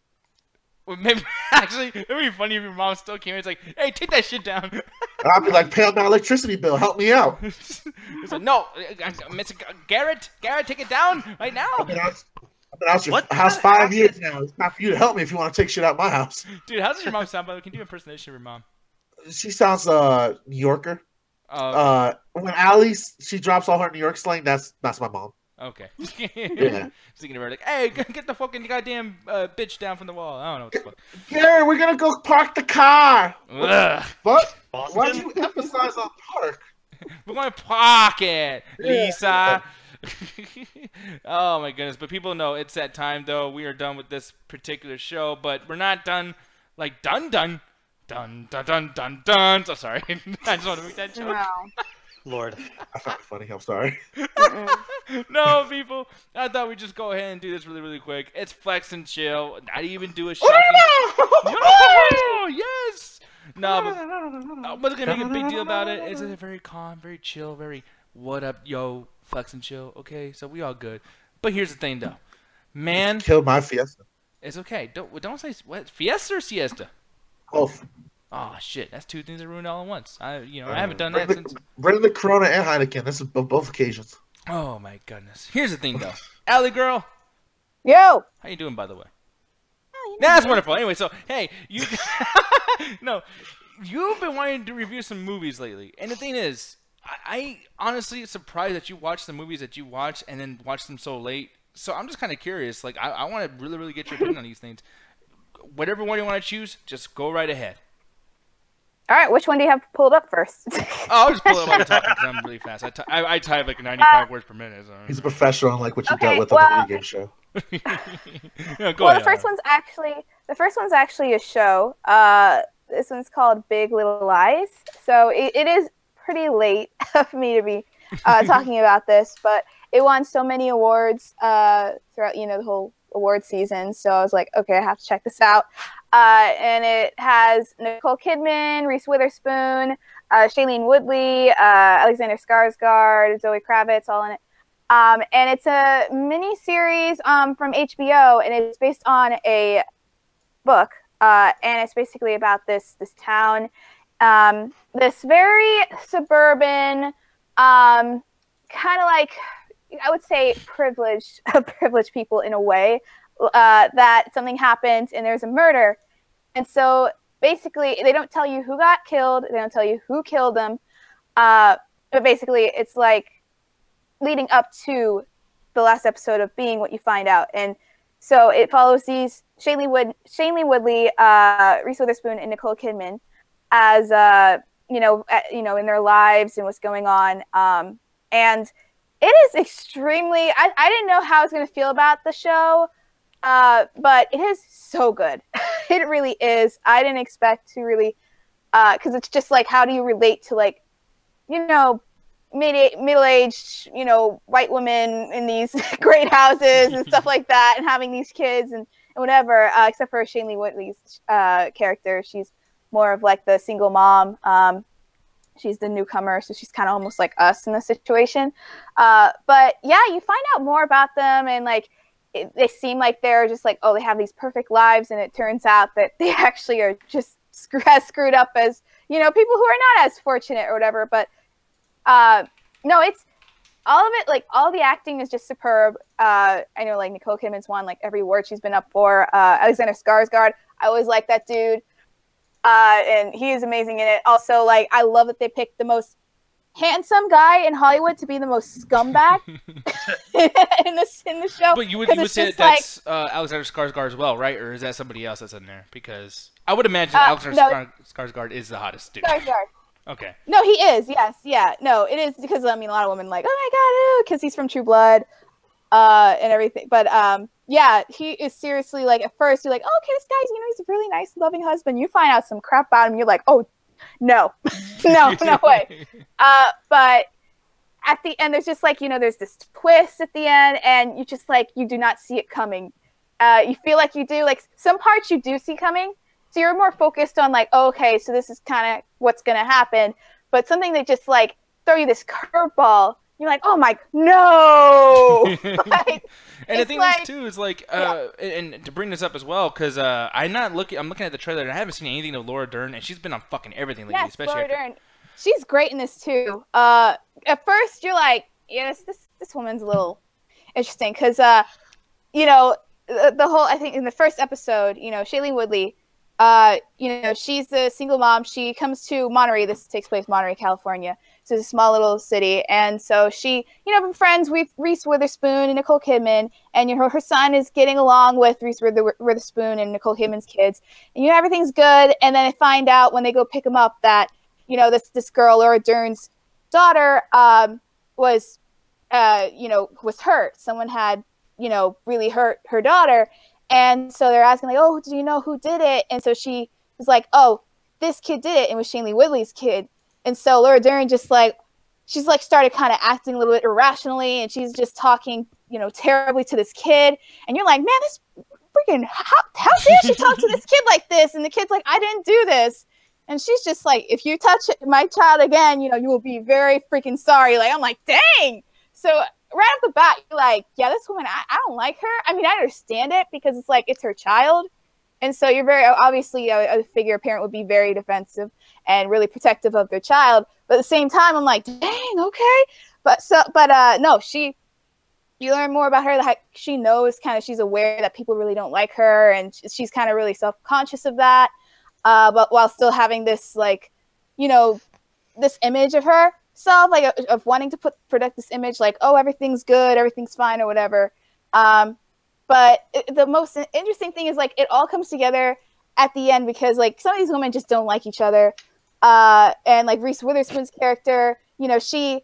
Well, maybe, actually, it would be funny if your mom still came in. It's like, hey, take that shit down. And I'd be like, pay up my electricity bill. Help me out. It's like, no, Mr. Garrett, take it down right now. I've been out your house 5 years now. It's not for you to help me if you want to take shit out my house. Dude, how does your mom sound, by the way? Can you do an impersonation of your mom? She sounds New Yorker. When Allie, she drops all her New York slang, that's my mom. Okay. Yeah. Thinking of her like, hey, get the fucking goddamn bitch down from the wall. I don't know what the fuck. Gary, we're gonna go park the car. Ugh. What? Boston? Why do you emphasize on park? We're going to park it, Lisa. Oh my goodness. But people know it's that time, though. We are done with this particular show, but we're not done like done. So sorry. I just want to make that joke. No. Lord. I found it funny. I'm sorry. No, people. I thought we'd just go ahead and do this really, really quick. It's Flex and Chill. Not even do a shocking. Oh, yes. No, but I wasn't going to make a big deal about it. It's a very calm, very chill, very what up, yo, Flex and Chill. Okay, so we all good. But here's the thing, though. Man. Killed my Fiesta. It's okay. Don't say what. Fiesta or siesta? Both. Oh, shit. That's two things that ruined all at once. I haven't done that since. Bring the Corona and Heineken. This is both occasions. Oh, my goodness. Here's the thing, though. Allie girl. Yo. How you doing, by the way? Oh, That's wonderful. Anyway, so, hey, you've been wanting to review some movies lately. And the thing is, I honestly surprised that you watch the movies that you watch and then watch them so late. So I'm just kind of curious. Like, I want to really, really get your opinion on these things. Whatever one you want to choose, just go right ahead. All right, which one do you have pulled up first? I'll just pull it up while you're talking because I'm really fast. I type like 95 words per minute. So. He's a professional, unlike what you Okay, dealt with on the video game show. Yeah, go Well, ahead. the first one's actually a show. This one's called Big Little Lies. So it is pretty late of me to be talking about this, but it won so many awards throughout the whole award season. So I was like, okay, I have to check this out. And it has Nicole Kidman, Reese Witherspoon, Shailene Woodley, Alexander Skarsgård, Zoe Kravitz, all in it. And it's a mini series from HBO, and it's based on a book. And it's basically about this town, this very suburban, kind of like, I would say privileged people in a way, that something happened and there's a murder. And so basically they don't tell you who got killed. They don't tell you who killed them. But basically it's like leading up to the last episode of being what you find out. And so it follows these Shailene Woodley, Reese Witherspoon, and Nicole Kidman as, in their lives and what's going on. And it is extremely, I didn't know how I was going to feel about the show, but it is so good. It really is. I didn't expect to really, because it's just like, how do you relate to, like, middle-aged, white women in these great houses and stuff like that, and having these kids and whatever, except for Shailene Woodley's character. She's more of like the single mom. She's the newcomer, so she's kind of almost like us in this situation. But yeah, you find out more about them, and like they seem like they're just like, oh, they have these perfect lives, and it turns out that they actually are just as screwed up as people who are not as fortunate or whatever. But no, it's all of it. Like all the acting is just superb. I know like Nicole Kidman's won like every award she's been up for. Alexander Skarsgård, I always like that dude. And he is amazing in it. Also, like, I love that they picked the most handsome guy in Hollywood to be the most scumbag in the show. But you would say that's Alexander Skarsgård as well, right? Or is that somebody else that's in there? Because I would imagine Alexander Skarsgård is the hottest dude. Skarsgård. Okay. No, he is. Yes, yeah. No, it is because I mean a lot of women like, oh my god, because he's from True Blood, and everything. But yeah, he is seriously like at first you're like, oh, okay, this guy's he's a really nice, loving husband. You find out some crap about him, you're like, oh, no, no way. But at the end, there's just like there's this twist at the end, and you just like you do not see it coming. You feel like you do like some parts you do see coming. So you're more focused on like, oh, okay, so this is kind of what's going to happen. But something that just like throw you this curveball, you're like, oh my, no. And the thing is too is like, and to bring this up as well, because I'm looking at the trailer and I haven't seen anything of Laura Dern, and she's been on fucking everything lately. Yes, especially Laura Dern. She's great in this too. At first you're like, yes, this woman's a little interesting because, the whole, I think in the first episode, Shailene Woodley, she's a single mom. She comes to Monterey. This takes place in Monterey, California. So it's a small little city. And so she, been friends with Reese Witherspoon and Nicole Kidman. And, her son is getting along with Reese Witherspoon and Nicole Kidman's kids. And, everything's good. And then they find out when they go pick him up that, this girl, Laura Dern's daughter, was hurt. Someone had, really hurt her daughter. And so they're asking, like, oh, do you know who did it? And so she was like, oh, this kid did it. And it was Shailene Woodley's kid. And so Laura Dern just she's started kind of acting a little bit irrationally. And she's just talking, terribly to this kid. And you're like, man, this freaking, how dare she talk to this kid like this? And the kid's like, I didn't do this. And she's just like, if you touch my child again, you will be very freaking sorry. Like, I'm like, dang. So right off the bat, you're like, yeah, this woman, I don't like her. I mean, I understand it because it's like, it's her child. And so you're very, obviously, a parent would be very defensive and really protective of their child. But at the same time, I'm like, dang, okay. But no, you learn more about her. That she knows she's aware that people really don't like her. And she's kind of really self-conscious of that. But while still having this, like, this image of her. Like of wanting to project this image like, oh, everything's good, everything's fine or whatever. But the most interesting thing is like it all comes together at the end because like some of these women just don't like each other. And like Reese Witherspoon's character, she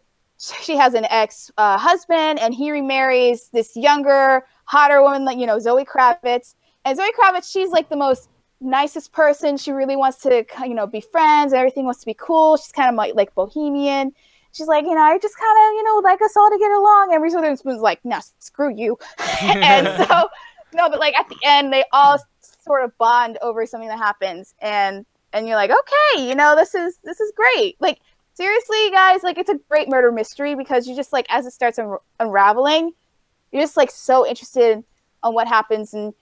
has an ex-husband and he remarries this younger, hotter woman, like, Zoe Kravitz. And Zoe Kravitz, she's like the most nicest person. She really wants to be friends and everything wants to be cool. She's kind of like bohemian. She's like, I just kind of like us all to get along. And Reese Witherspoon's like, nah, screw you. And so no, but like at the end they all sort of bond over something that happens and you're like, okay, this is great. Like seriously guys, like it's a great murder mystery because you just like as it starts unraveling, you're just like so interested on what happens and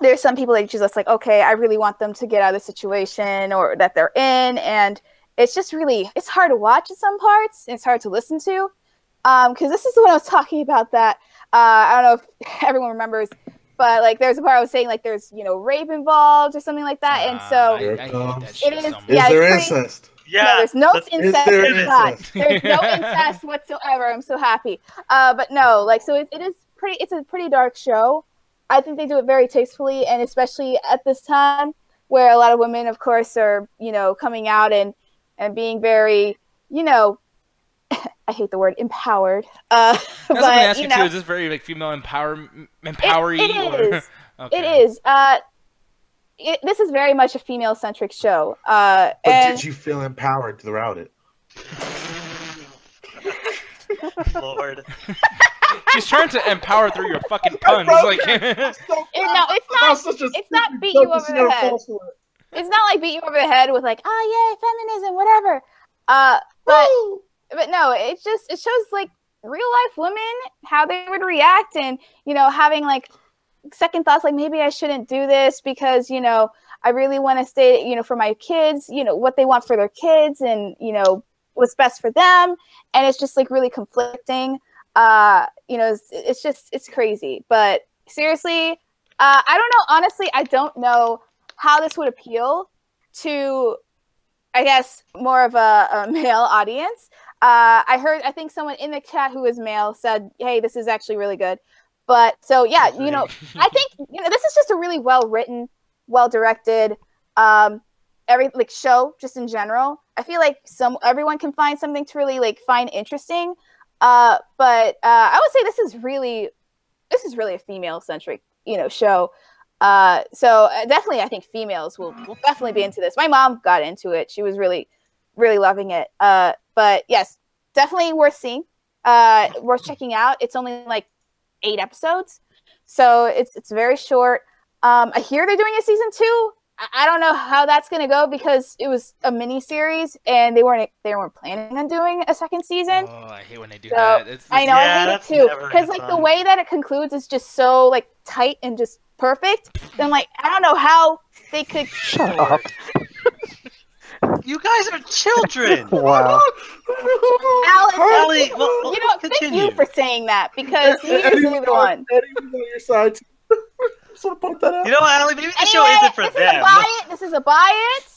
there's some people that you're just like, okay, I really want them to get out of the situation or that they're in. And it's just really, it's hard to watch in some parts. And it's hard to listen to. Because this is the one I was talking about that, I don't know if everyone remembers, but like there's a part I was saying like there's, rape involved or something like that. And so I hate that shit it is, so much. yeah, Is there incest? Yeah, no, there's no incest. There's no incest whatsoever. I'm so happy. But no, like, so it is pretty, it's a pretty dark show. I think they do it very tastefully, and especially at this time where a lot of women, of course, are, coming out and being very, I hate the word empowered. That's what I'm going to ask you, too. Is this very, like, female empowering? It is. Okay. It is. This is very much a female-centric show. But did you feel empowered throughout it? Lord. She's trying to empower through your fucking puns. Like, it's not beat you over the head. It's not like beat you over the head with like, oh yeah, feminism, whatever. But no, it shows like real life women how they would react and having like second thoughts like maybe I shouldn't do this because I really want to stay for my kids, what they want for their kids and what's best for them, and it's just like really conflicting. It's crazy. But seriously, I don't know. Honestly, I don't know how this would appeal to I guess, more of a male audience. I think someone in the chat who is male said, hey, this is actually really good. But so, yeah, you know, I think, you know, this is just a really well-written, well-directed show just in general. I feel like everyone can find something to really like find interesting. But I would say this is really a female-centric, you know, show. So definitely, I think females will definitely be into this. My mom got into it; she was really, really loving it. But yes, definitely worth seeing, worth checking out. It's only like 8 episodes, so it's very short. I hear they're doing a season 2. I don't know how that's gonna go because it was a mini series and they weren't planning on doing a second season. Oh, I hate when they do that. I know, I hate it too because like the way that it concludes is just so like tight and just perfect. Then like I don't know how they could. Shut up. You guys are children. Wow. Alex, well, you know, continue. thank you for saying that because you're usually the one. Eddie was on your side. Just want to point that out. You know what, Allie? Maybe the Anyway, show isn't for them. This is a buy it.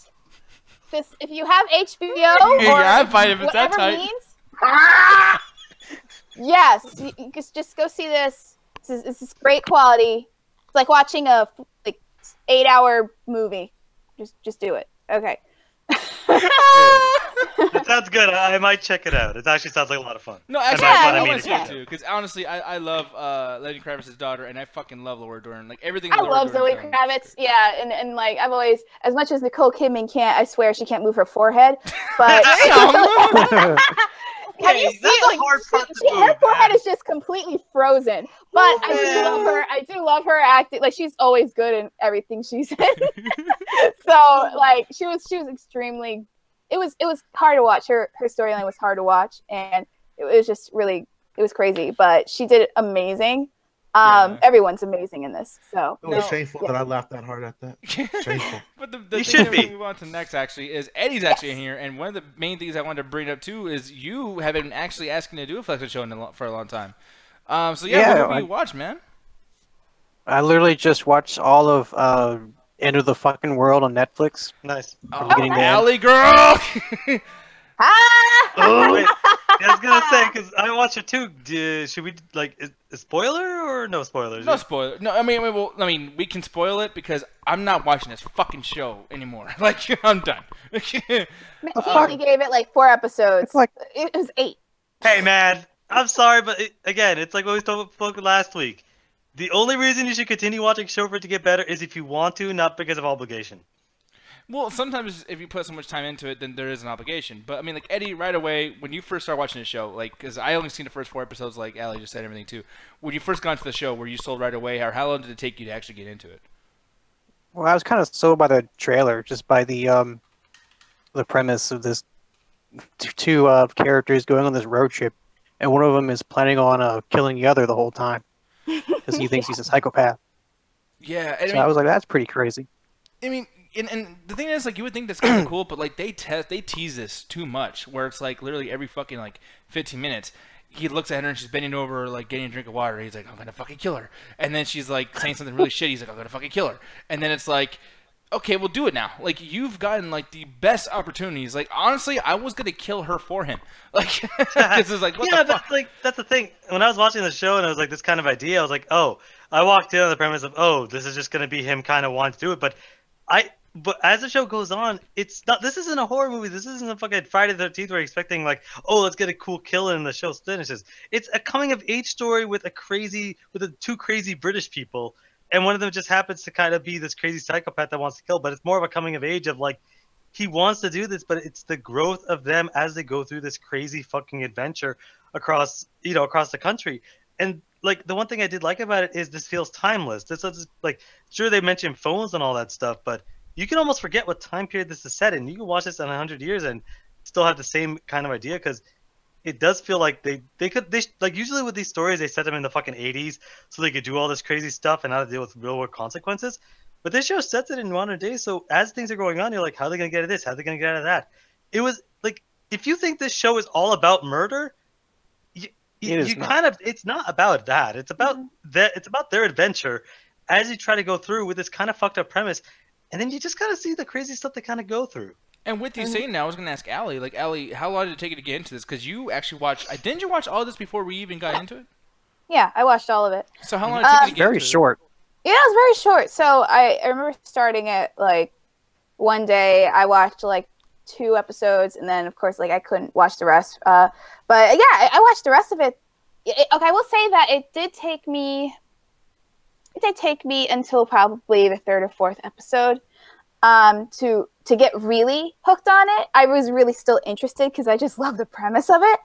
This, if you have HBO or yeah, I'd buy it if it's that whatever tight. means, yes, you just go see this. This is great quality. It's like watching a 8-hour movie. Just do it. Okay. That sounds good. I might check it out. It actually sounds like a lot of fun. No, actually, I want to see yeah. it too. Because honestly, I love Lenny Kravitz's daughter, and I fucking love Laura Dern. Like everything. I love Zoe Dern. Kravitz. Yeah, and like I've always, as much as Nicole Kidman can't, I swear she can't move her forehead. But have you seen that's a hard part to do, her forehead man. is just completely frozen. But I do love her. I do love her acting. Like she's always good in everything she's in. So like she was extremely. It was hard to watch. Her storyline was hard to watch, and it was just really crazy. But she did it amazing. Everyone's amazing in this. So It was shameful that I laughed that hard at that. Shameful. But the You thing should that be. we move on to next actually is Eddie's actually in here, and one of the main things I wanted to bring up too is you have been actually asking to do a Flexer show for a long time. So what movie you watch, man? I literally just watched all of End of the Fucking World on Netflix. Nice. From beginning to end. Alley girl. Wait, I was gonna say because I watched it too. Should we a spoiler or no spoilers? No spoiler. No, I mean, we can spoil it because I'm not watching this fucking show anymore. Like, I'm done. He only gave it like 4 episodes. It's like It was 8. Hey man, I'm sorry, but again, it's like what we spoke last week. The only reason you should continue watching a show for it to get better is if you want to, not because of obligation. Well, sometimes if you put so much time into it, then there is an obligation. But I mean, like Eddie, right away when you first started watching the show, like, because I only seen the first 4 episodes, like Allie just said, everything too. When you first got into the show, were you sold right away, or how long did it take you to actually get into it? Well, I was kind of sold by the trailer, just by the premise of this two characters going on this road trip, and one of them is planning on killing the other the whole time because he thinks he's a psychopath. Yeah, I was like, that's pretty crazy. I mean, and the thing is, like, you would think that's kind of cool, but like they tease this too much, where it's like literally every fucking like 15 minutes. He looks at her and she's bending over, like getting a drink of water. He's like, I'm gonna fucking kill her. And then she's like saying something really shitty. He's like, I'm gonna fucking kill her. And then it's like, okay, we'll do it now. Like, you've gotten like the best opportunities. Like, honestly, I was gonna kill her for him. Like, because it's like, what the fuck? That's the thing. When I was watching the show and I was like, this kind of idea, I was like, oh, I walked in on the premise of, oh, this is just gonna be him kind of wanting to do it. But as the show goes on, it's not. This isn't a horror movie. This isn't a fucking Friday the 13th. We're expecting like, oh, let's get a cool kill and the show finishes. It's a coming of age story with two crazy British people, and one of them just happens to kind of be this crazy psychopath that wants to kill. But it's more of a coming of age of like, he wants to do this, but it's the growth of them as they go through this crazy fucking adventure across the country. And like, the one thing I did like about it is this feels timeless. This is like, sure, they mention phones and all that stuff, but you can almost forget what time period this is set in. You can watch this in 100 years and still have the same kind of idea, because it does feel like they like, usually with these stories they set them in the fucking 80s so they could do all this crazy stuff and how to deal with real world consequences. But this show sets it in modern day, so as things are going on, you're like, how are they gonna get out of this? How are they gonna get out of that? It was like, if you think this show is all about murder, it's not about that. It's about it's about their adventure as you try to go through with this kind of fucked up premise. And then you just kind of see the crazy stuff they kind of go through. And with you saying that, I was gonna ask Allie. Like, Allie, how long did it take you to get into this? Because you actually watched. Didn't you watch all this before we even got into it? Yeah, I watched all of it. So how long did it take you to get Very into short. Yeah, it was very short. So I remember starting it like one day. I watched like 2 episodes, and then of course like I couldn't watch the rest. But yeah, I watched the rest of it. Okay, I will say that it did take me until probably the 3rd or 4th episode to get really hooked on it. I was really still interested because I just love the premise of it.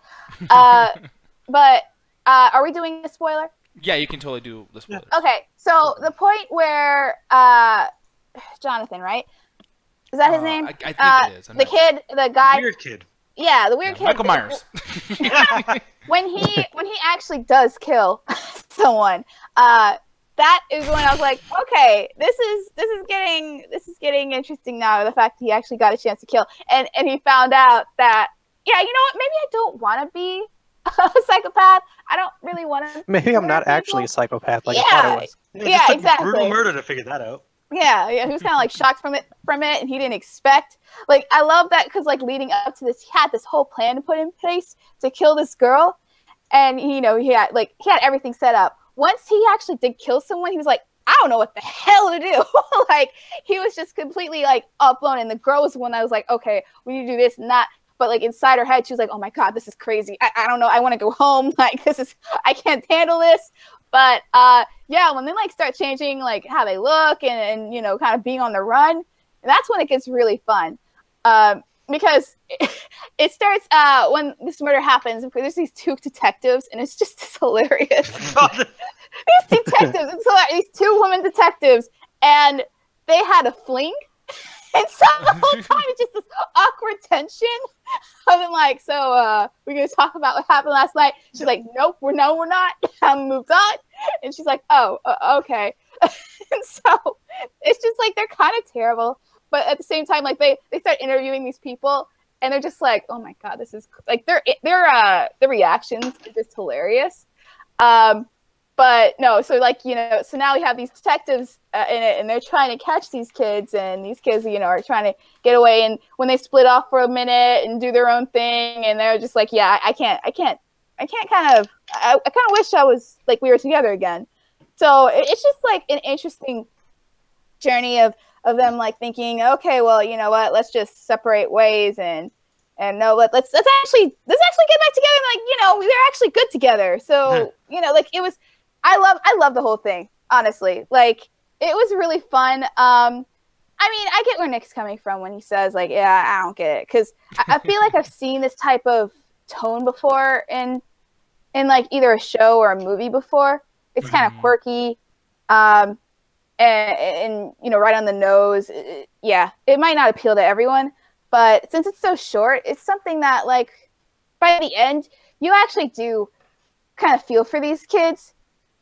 But are we doing a spoiler? Yeah, you can totally do the spoilers. Okay, so the point where Jonathan, right? Is that his name? I think it is. The kid, the guy. Weird kid. Yeah, the weird kid. Michael Myers. When he actually does kill someone, that is when I was like, okay, this is getting interesting now. The fact that he actually got a chance to kill, and he found out that, yeah, you know what? Maybe I don't want to be a psychopath. I don't really want to. Maybe I'm not actually a psychopath like I thought I was. Yeah, exactly. Brutal murder to figure that out. Yeah, he was kind of like shocked from it, and he didn't expect. Like, I love that because like leading up to this, he had this whole plan to put in place to kill this girl, and he had everything set up. Once he actually did kill someone, he was like, I don't know what the hell to do. Like, he was just completely like upblown, and the girl was the one that was like, okay, we need to do this and that. But like inside her head, she was like, oh my God, this is crazy. I don't know. I want to go home. Like, I can't handle this. But yeah, when they like start changing like how they look and kind of being on the run, that's when it gets really fun. Because it starts when this murder happens. There's these 2 detectives, and it's just hilarious. These detectives, it's hilarious. These 2 women detectives, and they had a fling. And so the whole time it's just this awkward tension of them like, so we're gonna talk about what happened last night. She's like, nope, we're not. I moved on. And she's like, oh, okay. And so it's just like they're kind of terrible, but at the same time, like they start interviewing these people, and they're just like, oh my God, this is like their reactions are just hilarious. But no, so like, so now we have these detectives in it, and they're trying to catch these kids, and these kids, are trying to get away. And when they split off for a minute and do their own thing, and they're just like, yeah, I can't kind of wish I was like, we were together again. So it's just like an interesting journey of them like thinking, okay, well, you know what, let's just separate ways and no, let's actually get back together. Like, we were actually good together. So, like it was, I love the whole thing, honestly. Like, it was really fun. I mean, I get where Nick's coming from when he says, like, yeah, I don't get it. Because I feel like I've seen this type of tone before in like either a show or a movie before. It's kind of quirky, and right on the nose. Yeah, it might not appeal to everyone, but since it's so short, it's something that, like, by the end, you actually do kind of feel for these kids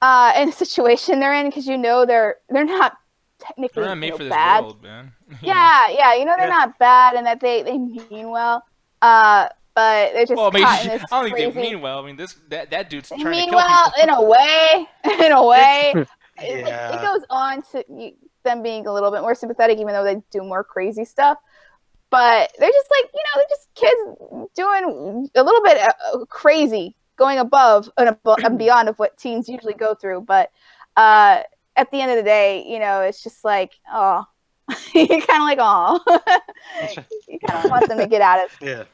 in the situation they're in, because they're not technically made for this bad. world, man. Yeah, they're not bad, and that they mean well. But they're just caught in this I don't think crazy... they mean well. I mean, that dude's trying to mean kill well people. in a way. Yeah. It goes on to them being a little bit more sympathetic, even though they do more crazy stuff. But they're just like, they're just kids doing a little bit crazy, going above and beyond of what teens usually go through. But at the end of the day, it's just like, oh, you're kind of like, oh, you kind of want them to get out of the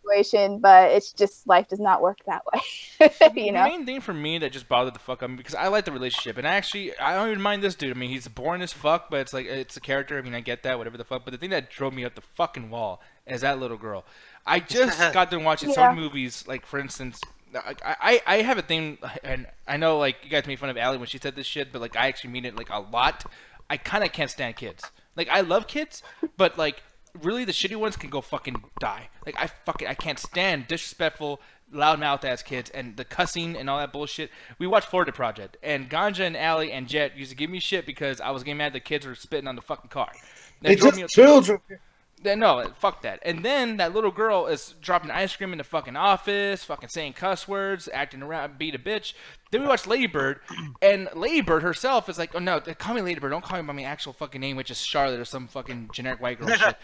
situation, but it's just, life does not work that way. The main thing for me that just bothered the fuck out of me, because I like the relationship, and I don't even mind this dude. I mean, he's boring as fuck, but it's like, it's a character. I mean, I get that, whatever the fuck. But the thing that drove me up the fucking wall is that little girl. I just got done watching some movies, like, for instance, I have a thing, and I know, like, you guys made fun of Allie when she said this shit, but, like, I actually mean it, like, a lot. I kind of can't stand kids. Like, I love kids, but, like, really, the shitty ones can go fucking die. Like, I can't stand disrespectful, loudmouth ass kids and the cussing and all that bullshit. We watched Florida Project, and Ganja and Allie and Jet used to give me shit because I was getting mad the kids were spitting on the fucking car. They just children. No, fuck that. And then that little girl is dropping ice cream in the fucking office, fucking saying cuss words, acting around, beat a bitch. Then we watched Lady Bird, and Lady Bird herself is like, oh no, call me Lady Bird, don't call me by my actual fucking name, which is Charlotte or some fucking generic white girl shit.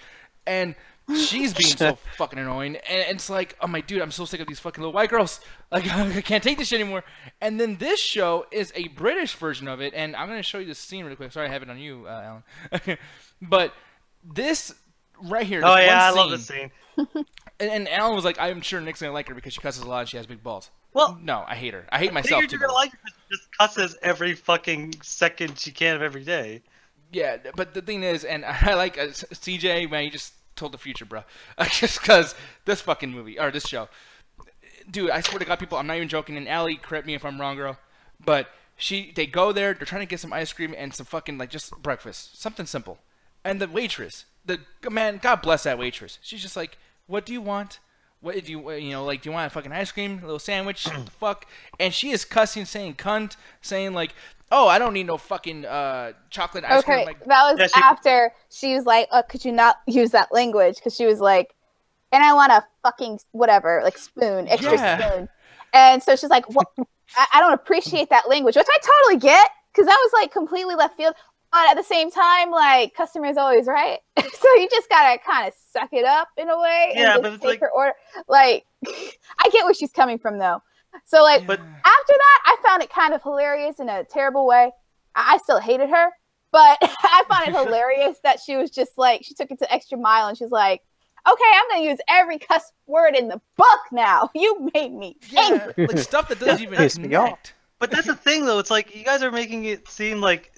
And She's being so fucking annoying, and it's like, oh my dude, I'm so sick of these fucking little white girls. Like, I can't take this shit anymore. And then this show is a British version of it, and I'm gonna show you this scene really quick. Sorry, I have it on you, Alan. But this right here. Oh yeah, I love this scene. And Alan was like, I'm sure Nick's gonna like her because she cusses a lot and she has big balls. Well, no, I hate her. I hate myself too. You're gonna like her because she just cusses every fucking second she can of every day. Yeah, but the thing is, and I like CJ, man, you just told the future, bro. Just because this fucking movie, or this show. Dude, I swear to God, people, I'm not even joking, and Allie, correct me if I'm wrong, girl, but they go there, they're trying to get some ice cream and some fucking, like, just breakfast. Something simple. And the waitress, man, God bless that waitress. She's just like, what do you want? What do you like, do you want a fucking ice cream, a little sandwich, the fuck? And she is cussing, saying cunt, saying, like, oh, I don't need no fucking chocolate ice cream. Okay, like, that was after she was like, oh, could you not use that language? Because she was like, and I want a fucking whatever, like spoon, extra spoon. And so she's like, well, I don't appreciate that language, which I totally get, because that was like completely left field. But at the same time, like, customer's always right. So you just gotta kind of suck it up in a way and just but it's take like, her order. Like, I get where she's coming from, though. So, like, after that, I found it kind of hilarious in a terrible way. I still hated her, but I found it hilarious that she was just like, she took it to extra mile and she's like, okay, I'm going to use every cuss word in the book now. You made me angry. Like stuff that doesn't even connect. But that's the thing, though. It's like you guys are making it seem like,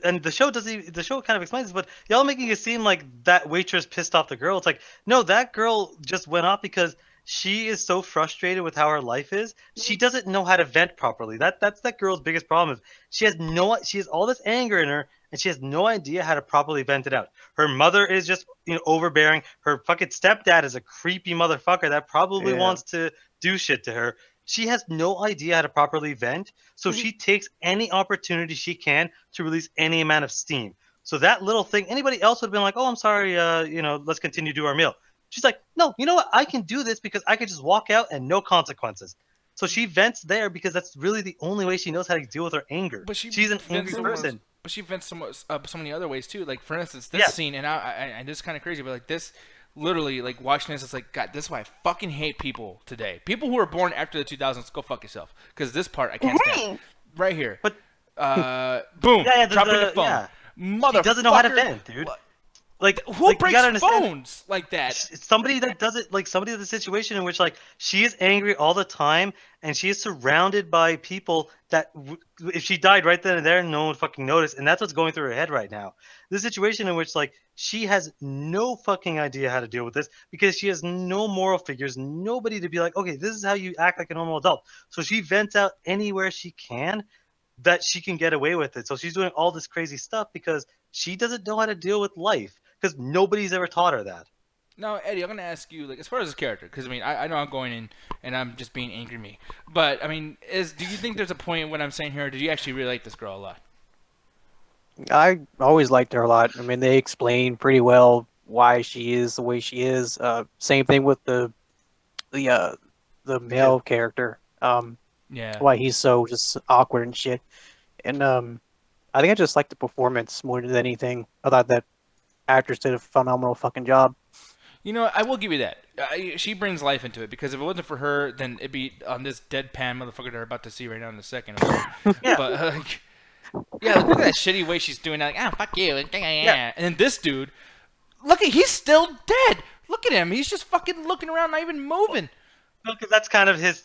and the show kind of explains this, but y'all making it seem like that waitress pissed off the girl. It's like, no, that girl just went off because she is so frustrated with how her life is. She doesn't know how to vent properly. That's that girl's biggest problem. Is she has all this anger in her, and she has no idea how to properly vent it out. Her mother is just overbearing. Her fucking stepdad is a creepy motherfucker that probably wants to do shit to her. She has no idea how to properly vent, so she takes any opportunity she can to release any amount of steam. So that little thing, anybody else would have been like, oh, I'm sorry, let's continue to do our meal. She's like, no, you know what? I can do this because I can just walk out and no consequences. So she vents there because that's really the only way she knows how to deal with her anger. But she's an angry person. But she vents so many other ways too. Like, for instance, this scene, and this is kind of crazy, but like this, literally, like watching this, it's like, God, this is why I fucking hate people today. People who were born after the 2000s, go fuck yourself. Because this part I can't stand. Right here. But boom, dropping the phone. Yeah. Motherfucker. He doesn't know how to vent, dude. Like, who breaks phones like that? Somebody that does it, like somebody in the situation in which like she is angry all the time and she is surrounded by people that if she died right then and there, no one would fucking notice. And that's what's going through her head right now. This situation in which like she has no fucking idea how to deal with this because she has no moral figures, nobody to be like, okay, this is how you act like a normal adult. So she vents out anywhere she can that she can get away with it. So she's doing all this crazy stuff because she doesn't know how to deal with life. Because nobody's ever taught her that. Now, Eddie, I'm going to ask you, like, as far as this character, because, I mean, I know I'm going in and I'm just being angry me. But, I mean, do you think there's a point in what I'm saying here, or did you actually really like this girl a lot? I always liked her a lot. I mean, they explain pretty well why she is the way she is. Same thing with the male character. Why he's so just awkward and shit. And I think I just like the performance more than anything. I thought that actress did a phenomenal fucking job. You know, I will give you that. She brings life into it, because if it wasn't for her, then it'd be on this deadpan motherfucker that we're about to see right now in a second. Yeah. But, look at that shitty way she's doing that. Like, fuck you. Yeah. And then this dude, he's still dead. Look at him. He's just fucking looking around, not even moving. Well, because that's kind of his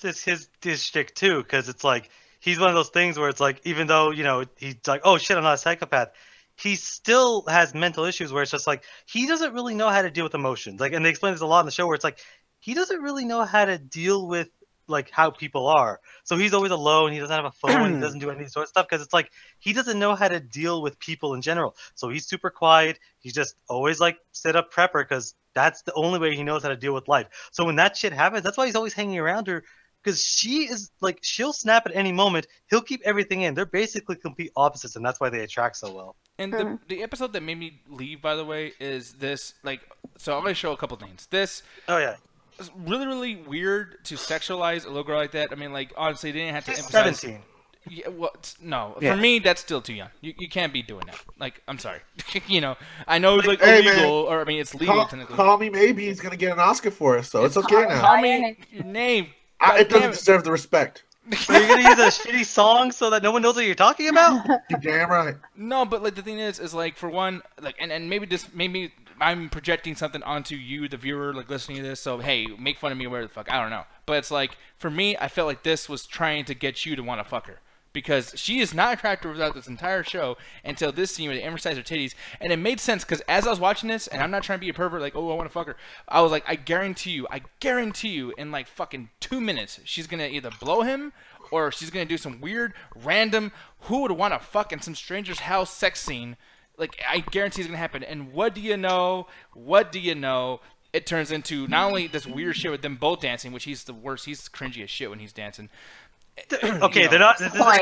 shtick, too, because it's like, he's one of those things where it's like, even though, he's like, oh shit, I'm not a psychopath, he still has mental issues where it's just like, he doesn't really know how to deal with emotions. Like, and they explain this a lot in the show where it's like, he doesn't really know how to deal with, like, how people are. So he's always alone. He doesn't have a phone. He doesn't do any sort of stuff because it's like, he doesn't know how to deal with people in general. So he's super quiet. He's just always, like, sit up prepper because that's the only way he knows how to deal with life. So when that shit happens, that's why he's always hanging around her. Because she is, like, she'll snap at any moment. He'll keep everything in. They're basically complete opposites, and that's why they attract so well. And the episode that made me leave, by the way, is this, like, so I'm going to show a couple things. This, is really, really weird to sexualize a little girl like that. I mean, like, honestly, they didn't have to emphasize. 17. Yeah, well, no. Yeah. For me, that's still too young. You can't be doing that. Like, I'm sorry. I know it's like Hey, illegal, man. or I mean, it's legal technically. Call Me Maybe is gonna get an Oscar for us, so it's okay now. Call me your name. It doesn't deserve the respect. Are you gonna use a shitty song so that no one knows what you're talking about? You damn right. No, but like the thing is like for one, like and maybe I'm projecting something onto you, the viewer, like listening to this. So hey, make fun of me, where the fuck, I don't know. But it's like for me, I felt like this was trying to get you to want to fuck her. Because she is not attractive without this entire show until this scene where they emphasize her titties. And it made sense because as I was watching this, and I'm not trying to be a pervert, like, oh, I want to fuck her. I was like, I guarantee you, in like fucking 2 minutes, she's going to either blow him or she's going to do some weird, random, who would want to fuck in some stranger's house sex scene. Like, I guarantee it's going to happen. And what do you know? It turns into not only this weird shit with them both dancing, which he's the worst. He's cringy as shit when he's dancing. Okay, they're not.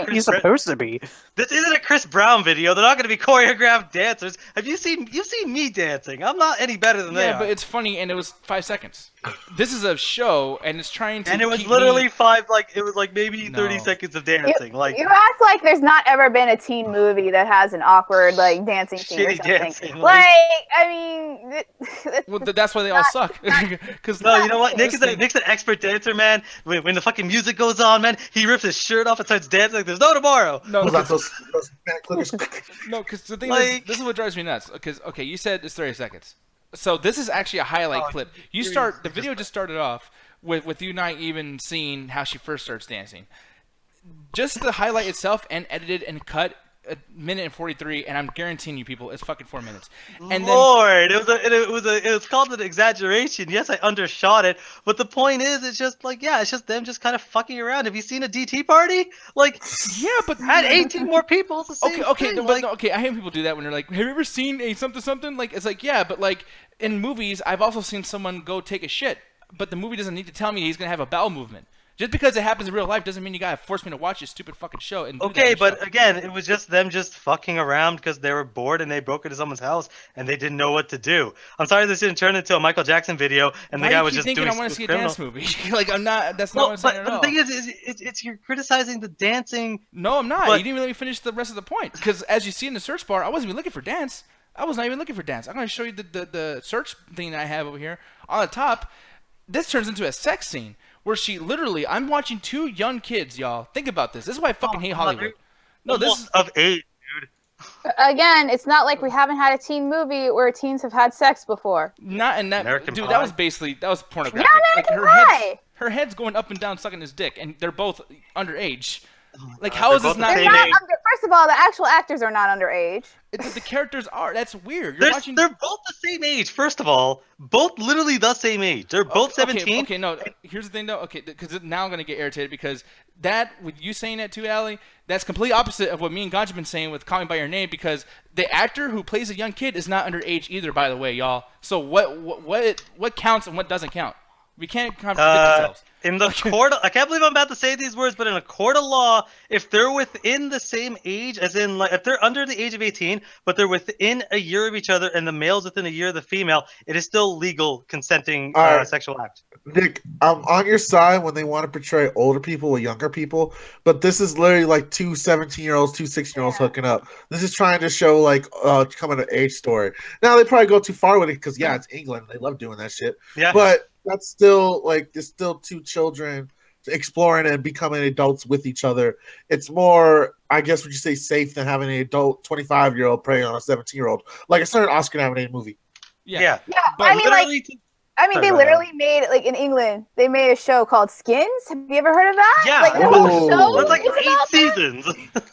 He's supposed to be. This isn't a Chris Brown video. They're not going to be choreographed dancers. You've seen me dancing. I'm not any better than they are. Yeah, but it's funny, and it was 5 seconds. This is a show, and it's trying to. And it was keep literally me... maybe 30 seconds of dancing. You act like there's not ever been a teen movie that has an awkward like dancing scene or shitty something. dancing. I mean, well, that's why they all suck. Because no, you know what? Nick's an expert dancer, man. When the fucking music goes on, man, he rips his shirt off and starts dancing like there's no tomorrow. No, those no, because the thing is, this is what drives me nuts. Because okay, you said it's 30 seconds. So this is actually a highlight clip. The video just started off with you not even seeing how she first starts dancing. Just the highlight itself and edited and cut 1:43, and I'm guaranteeing you people, it's fucking 4 minutes. And Lord, it was called an exaggeration. Yes, I undershot it, but the point is, it's just like, yeah, it's just them just kind of fucking around. Have you seen a DT party? Like, yeah, but had 18 more people. It's the same okay, thing. okay. I hate people do that when they're like, "Have you ever seen a something?" Like, it's like, yeah, but like in movies, I've also seen someone go take a shit, but the movie doesn't need to tell me he's gonna have a bowel movement. Just because it happens in real life doesn't mean you gotta force me to watch this stupid fucking show. And okay, but again, it was just them just fucking around because they were bored and they broke into someone's house and they didn't know what to do. I'm sorry this didn't turn into a Michael Jackson video and the guy was just doing. I want to see a dance movie. Like I'm not. That's not what I'm saying at all. But the thing is, it's you're criticizing the dancing. No, I'm not. You didn't even let me finish the rest of the point. Because as you see in the search bar, I wasn't even looking for dance. I was not even looking for dance. I'm gonna show you the search thing that I have over here on the top. This turns into a sex scene. Where she literally, I'm watching two young kids, y'all. Think about this. This is why I fucking hate Hollywood. No, this is of age, dude. Again, it's not like we haven't had a teen movie where teens have had sex before. Not in that, American dude. Pie. That was pornographic. Yeah, American Pie. Her head's going up and down, sucking his dick, and they're both underage. Like, how is this not? First of all, the actual actors are not underage. The characters are. That's weird. They're both the same age. First of all, both literally the same age. They're both 17. Okay, no. Here's the thing, though. Okay, because now I'm gonna get irritated because that, with you saying that too, Allie, that's complete opposite of what me and Ganja have been saying with Call Me by Your Name. Because the actor who plays a young kid is not underage either, by the way, y'all. So what counts and what doesn't count? We can't contradict ourselves. In the court, I can't believe I'm about to say these words, but in a court of law, if they're within the same age, as in, like, if they're under the age of 18, but they're within a year of each other, and the male's within a year of the female, it is still legal consenting sexual act. Nick, I'm on your side when they want to portray older people with younger people, but this is literally like two 17-year-olds, two 16-year-olds hooking up. This is trying to show like coming of age story. Now they probably go too far with it because it's England. They love doing that shit. Yeah, but that's still like there's still two children exploring and becoming adults with each other. It's more, I guess, would you say, safe than having an adult 25-year-old preying on a 17-year-old, like a certain Oscar-nominated movie. Yeah. But they literally made, like, in England, they made a show called Skins. Have you ever heard of that? Yeah. Like, That's like 8 seasons.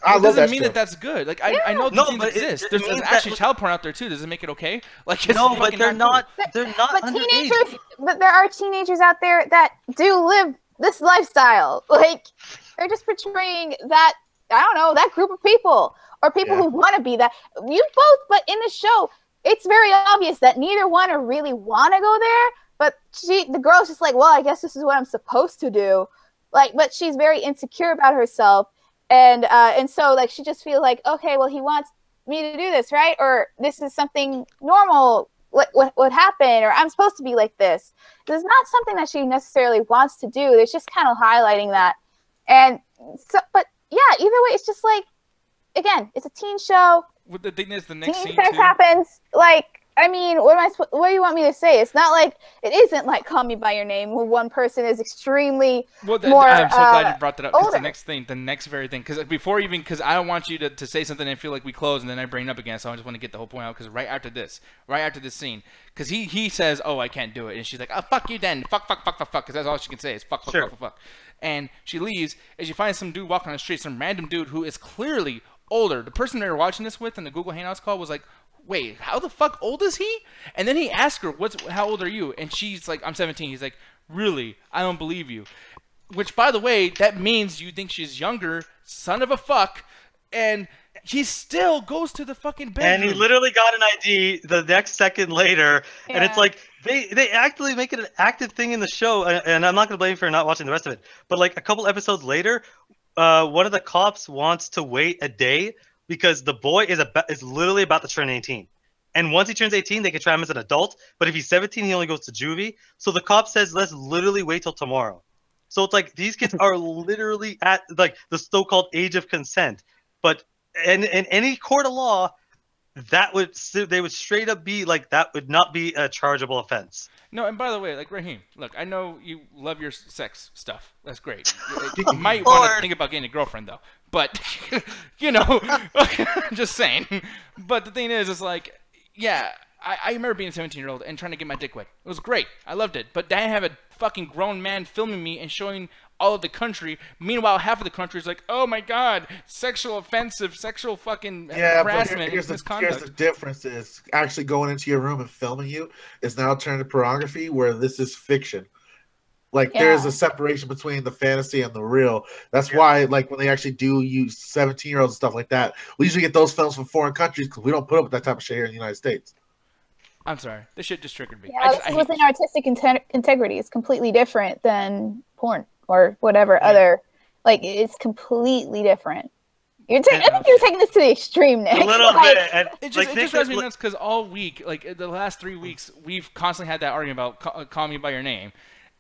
I love that. Doesn't mean that's good. Like I know these things exist. There's actually child porn out there too. Does it make it okay? Like no, but they're not. They're not. But teenagers. But there are teenagers out there that do live this lifestyle. Like they're just portraying that. I don't know, that group of people or people who want to be that. You both, but in the show, it's very obvious that neither one really want to go there. But the girl's just like, well, I guess this is what I'm supposed to do. Like, but she's very insecure about herself. And so, like, she just feels like, okay, well, he wants me to do this, right? Or this is something normal, what would happen, or I'm supposed to be like this. This is not something that she necessarily wants to do. It's just kind of highlighting that. And so, but yeah, either way, it's just like, again, it's a teen show. Well, the thing is, the next Teen scene sex too. happens. Like, I mean, what do you want me to say? It's not like, it isn't like Call Me by Your Name, where one person is extremely more. I'm so glad you brought that up. Because older. the next very thing, because because I don't want you to say something and feel like we close and then I bring it up again. So I just want to get the whole point out. Because right after this scene, because he says, "Oh, I can't do it," and she's like, "Oh, fuck you then, fuck," because that's all she can say is fuck. And she leaves, and she finds some dude walking on the street, some random dude who is clearly older. The person they were watching this with in the Google Hangouts call was like, wait, how the fuck old is he? And then he asked her, how old are you? And she's like, I'm 17. He's like, really? I don't believe you. Which, by the way, that means you think she's younger, son of a fuck, and he still goes to the fucking bedroom. And he literally got an ID the next second later, and it's like, they actually make it an active thing in the show, and I'm not going to blame you for not watching the rest of it, but like a couple episodes later, one of the cops wants to wait a day because the boy is literally about to turn 18. And once he turns 18, they can try him as an adult. But if he's 17, he only goes to juvie. So the cop says, let's literally wait till tomorrow. So it's like these kids are literally at like the so-called age of consent. But in any court of law, they would straight up be like, that would not be a chargeable offense. No, and by the way, like, Raheem, look, I know you love your sex stuff. That's great. You might want to think about getting a girlfriend, though. But, you know, just saying. But the thing is, it's like, yeah, I remember being a 17-year-old and trying to get my dick wet. It was great. I loved it. But then I have a fucking grown man filming me and showing all of the country. Meanwhile, half of the country is like, oh my god, sexual fucking harassment, misconduct. Here's the difference is actually going into your room and filming you is now turned to pornography, where this is fiction. Like there's a separation between the fantasy and the real. That's why, like, when they actually do use 17-year-olds and stuff like that, we usually get those films from foreign countries because we don't put up with that type of shit here in the United States. I'm sorry, this shit just triggered me. Yeah, this within artistic integrity is completely different than porn or whatever other. Like, it's completely different. I think you're taking this to the extreme, Nick. A little bit. And, it just drives me nuts because all week, like the last 3 weeks, we've constantly had that argument about Call Me by Your Name.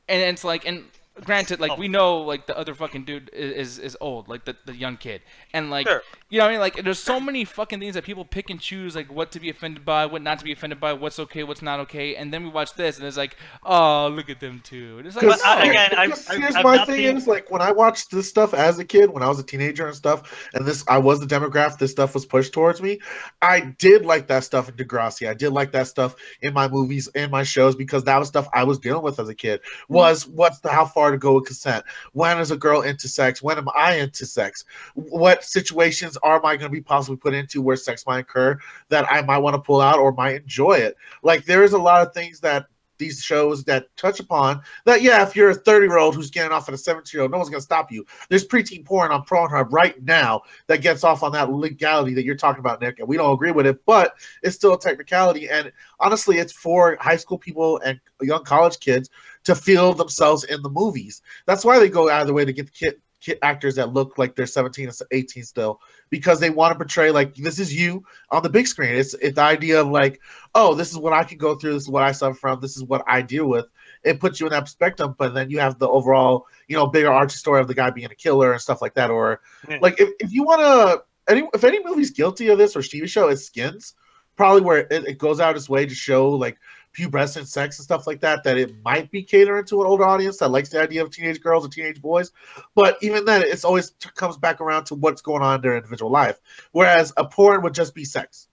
And it's like, and granted, like, we know, like, the other fucking dude is old, like, the young kid. And, like, you know what I mean? Like, there's so many fucking things that people pick and choose, like, what to be offended by, what not to be offended by, what's okay, what's not okay. And then we watch this, and it's like, oh, look at them, too. And it's like, here's my thing is, like, when I watched this stuff as a kid, when I was a teenager and stuff, and I was the demographic this stuff was pushed towards me, I did like that stuff in Degrassi. I did like that stuff in my movies, in my shows, because that was stuff I was dealing with as a kid. How far to go with consent? When is a girl into sex? When am I into sex? What situations am I going to be possibly put into where sex might occur that I might want to pull out or might enjoy it? Like, there is a lot of things that these shows that touch upon that, if you're a 30-year-old who's getting off at a 17-year-old, no one's going to stop you. There's preteen porn on Pornhub right now that gets off on that legality that you're talking about, Nick, and we don't agree with it, but it's still a technicality. And honestly, it's for high school people and young college kids to feel themselves in the movies. That's why they go out of the way to get the kid actors that look like they're 17 and 18 still, because they want to portray like this is you on the big screen. It's the idea of like, oh, this is what I could go through, this is what I suffer from, this is what I deal with. It puts you in that perspective, but then you have the overall, bigger arching story of the guy being a killer and stuff like that. Or like if you want to, if any movie's guilty of this or TV show, it's Skins, probably where it goes out its way to show like pubescent sex and stuff like that it might be catering to an older audience that likes the idea of teenage girls and teenage boys. But even then, it's always comes back around to what's going on in their individual life. Whereas a porn would just be sex.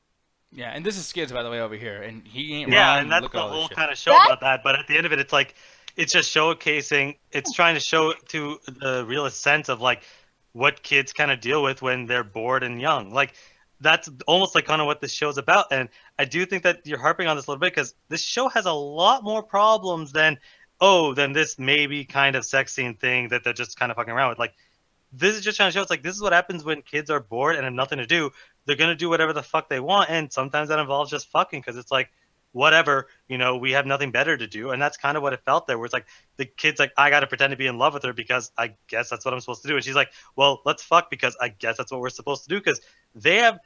Yeah, and this is Skids, by the way, over here, and he ain't wrong. Yeah, and that's the whole kind of show about that. But at the end of it, it's like, it's just showcasing, it's trying to show to the realist sense of like what kids kind of deal with when they're bored and young. Like, that's almost like kind of what this show's about. And I do think that you're harping on this a little bit because this show has a lot more problems than this maybe kind of sex scene thing that they're just kind of fucking around with. Like, this is just trying to show it's like, this is what happens when kids are bored and have nothing to do. They're going to do whatever the fuck they want. And sometimes that involves just fucking, because it's like, whatever, we have nothing better to do. And that's kind of what it felt there, where it's like the kid's like, I got to pretend to be in love with her because I guess that's what I'm supposed to do. And she's like, well, let's fuck because I guess that's what we're supposed to do. Because their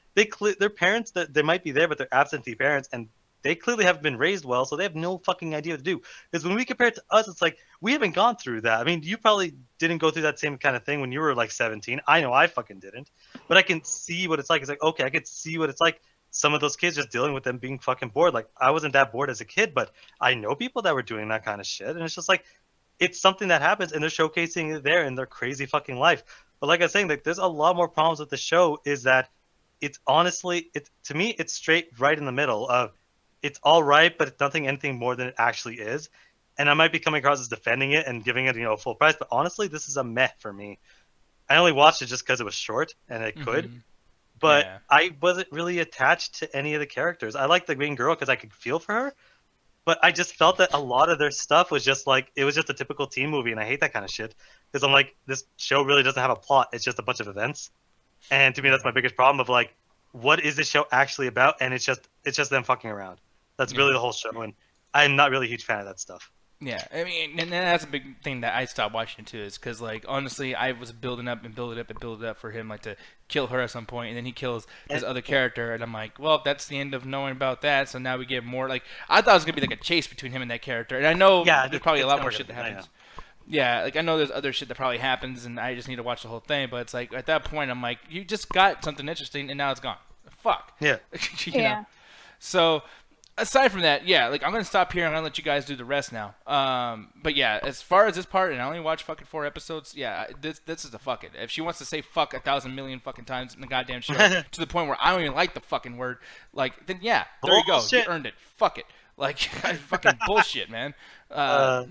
parents, that they might be there, but they're absentee parents, and they clearly haven't been raised well, so they have no fucking idea what to do. Because when we compare it to us, it's like we haven't gone through that. I mean, you probably didn't go through that same kind of thing when you were like 17. I know I fucking didn't, but I can see what it's like. It's like, okay, I could see what it's like. Some of those kids just dealing with them being fucking bored. Like, I wasn't that bored as a kid, but I know people that were doing that kind of shit, and it's just like, it's something that happens, and they're showcasing it there in their crazy fucking life. But like I was saying, like, there's a lot more problems with the show. Is that it's honestly, to me, it's straight right in the middle of, it's all right, but it's anything more than it actually is. And I might be coming across as defending it and giving it, you know, full price, but honestly, this is a meh for me. I only watched it just because it was short and it could. But yeah. I wasn't really attached to any of the characters. I liked the main girl because I could feel for her. But I just felt that a lot of their stuff was just like, it was just a typical teen movie. And I hate that kind of shit. Because I'm like, this show really doesn't have a plot. It's just a bunch of events. And to me, that's my biggest problem of like, what is this show actually about? And it's just them fucking around. That's really the whole show. And I'm not really a huge fan of that stuff. Yeah, I mean, and that's a big thing that I stopped watching too, is because, like, honestly, I was building up for him, like, to kill her at some point, and then he kills this other character, and I'm like, well, that's the end of knowing about that, so now we get more, like, I thought it was going to be, like, a chase between him and that character, and I know there's probably a lot more shit that happens. Yeah, like, I know there's other shit that probably happens, and I just need to watch the whole thing, but it's like, at that point, I'm like, you just got something interesting, and now it's gone. Fuck. Yeah. you know? So... aside from that, yeah, like, I'm going to stop here. I'm going to let you guys do the rest now. But yeah, as far as this part, and I only watched fucking 4 episodes, yeah, this is a fuck it. If she wants to say fuck 1,000 million fucking times in the goddamn show to the point where I don't even like the fucking word, like, then yeah, there you go. You earned it. Fuck it. Like, fucking bullshit, man.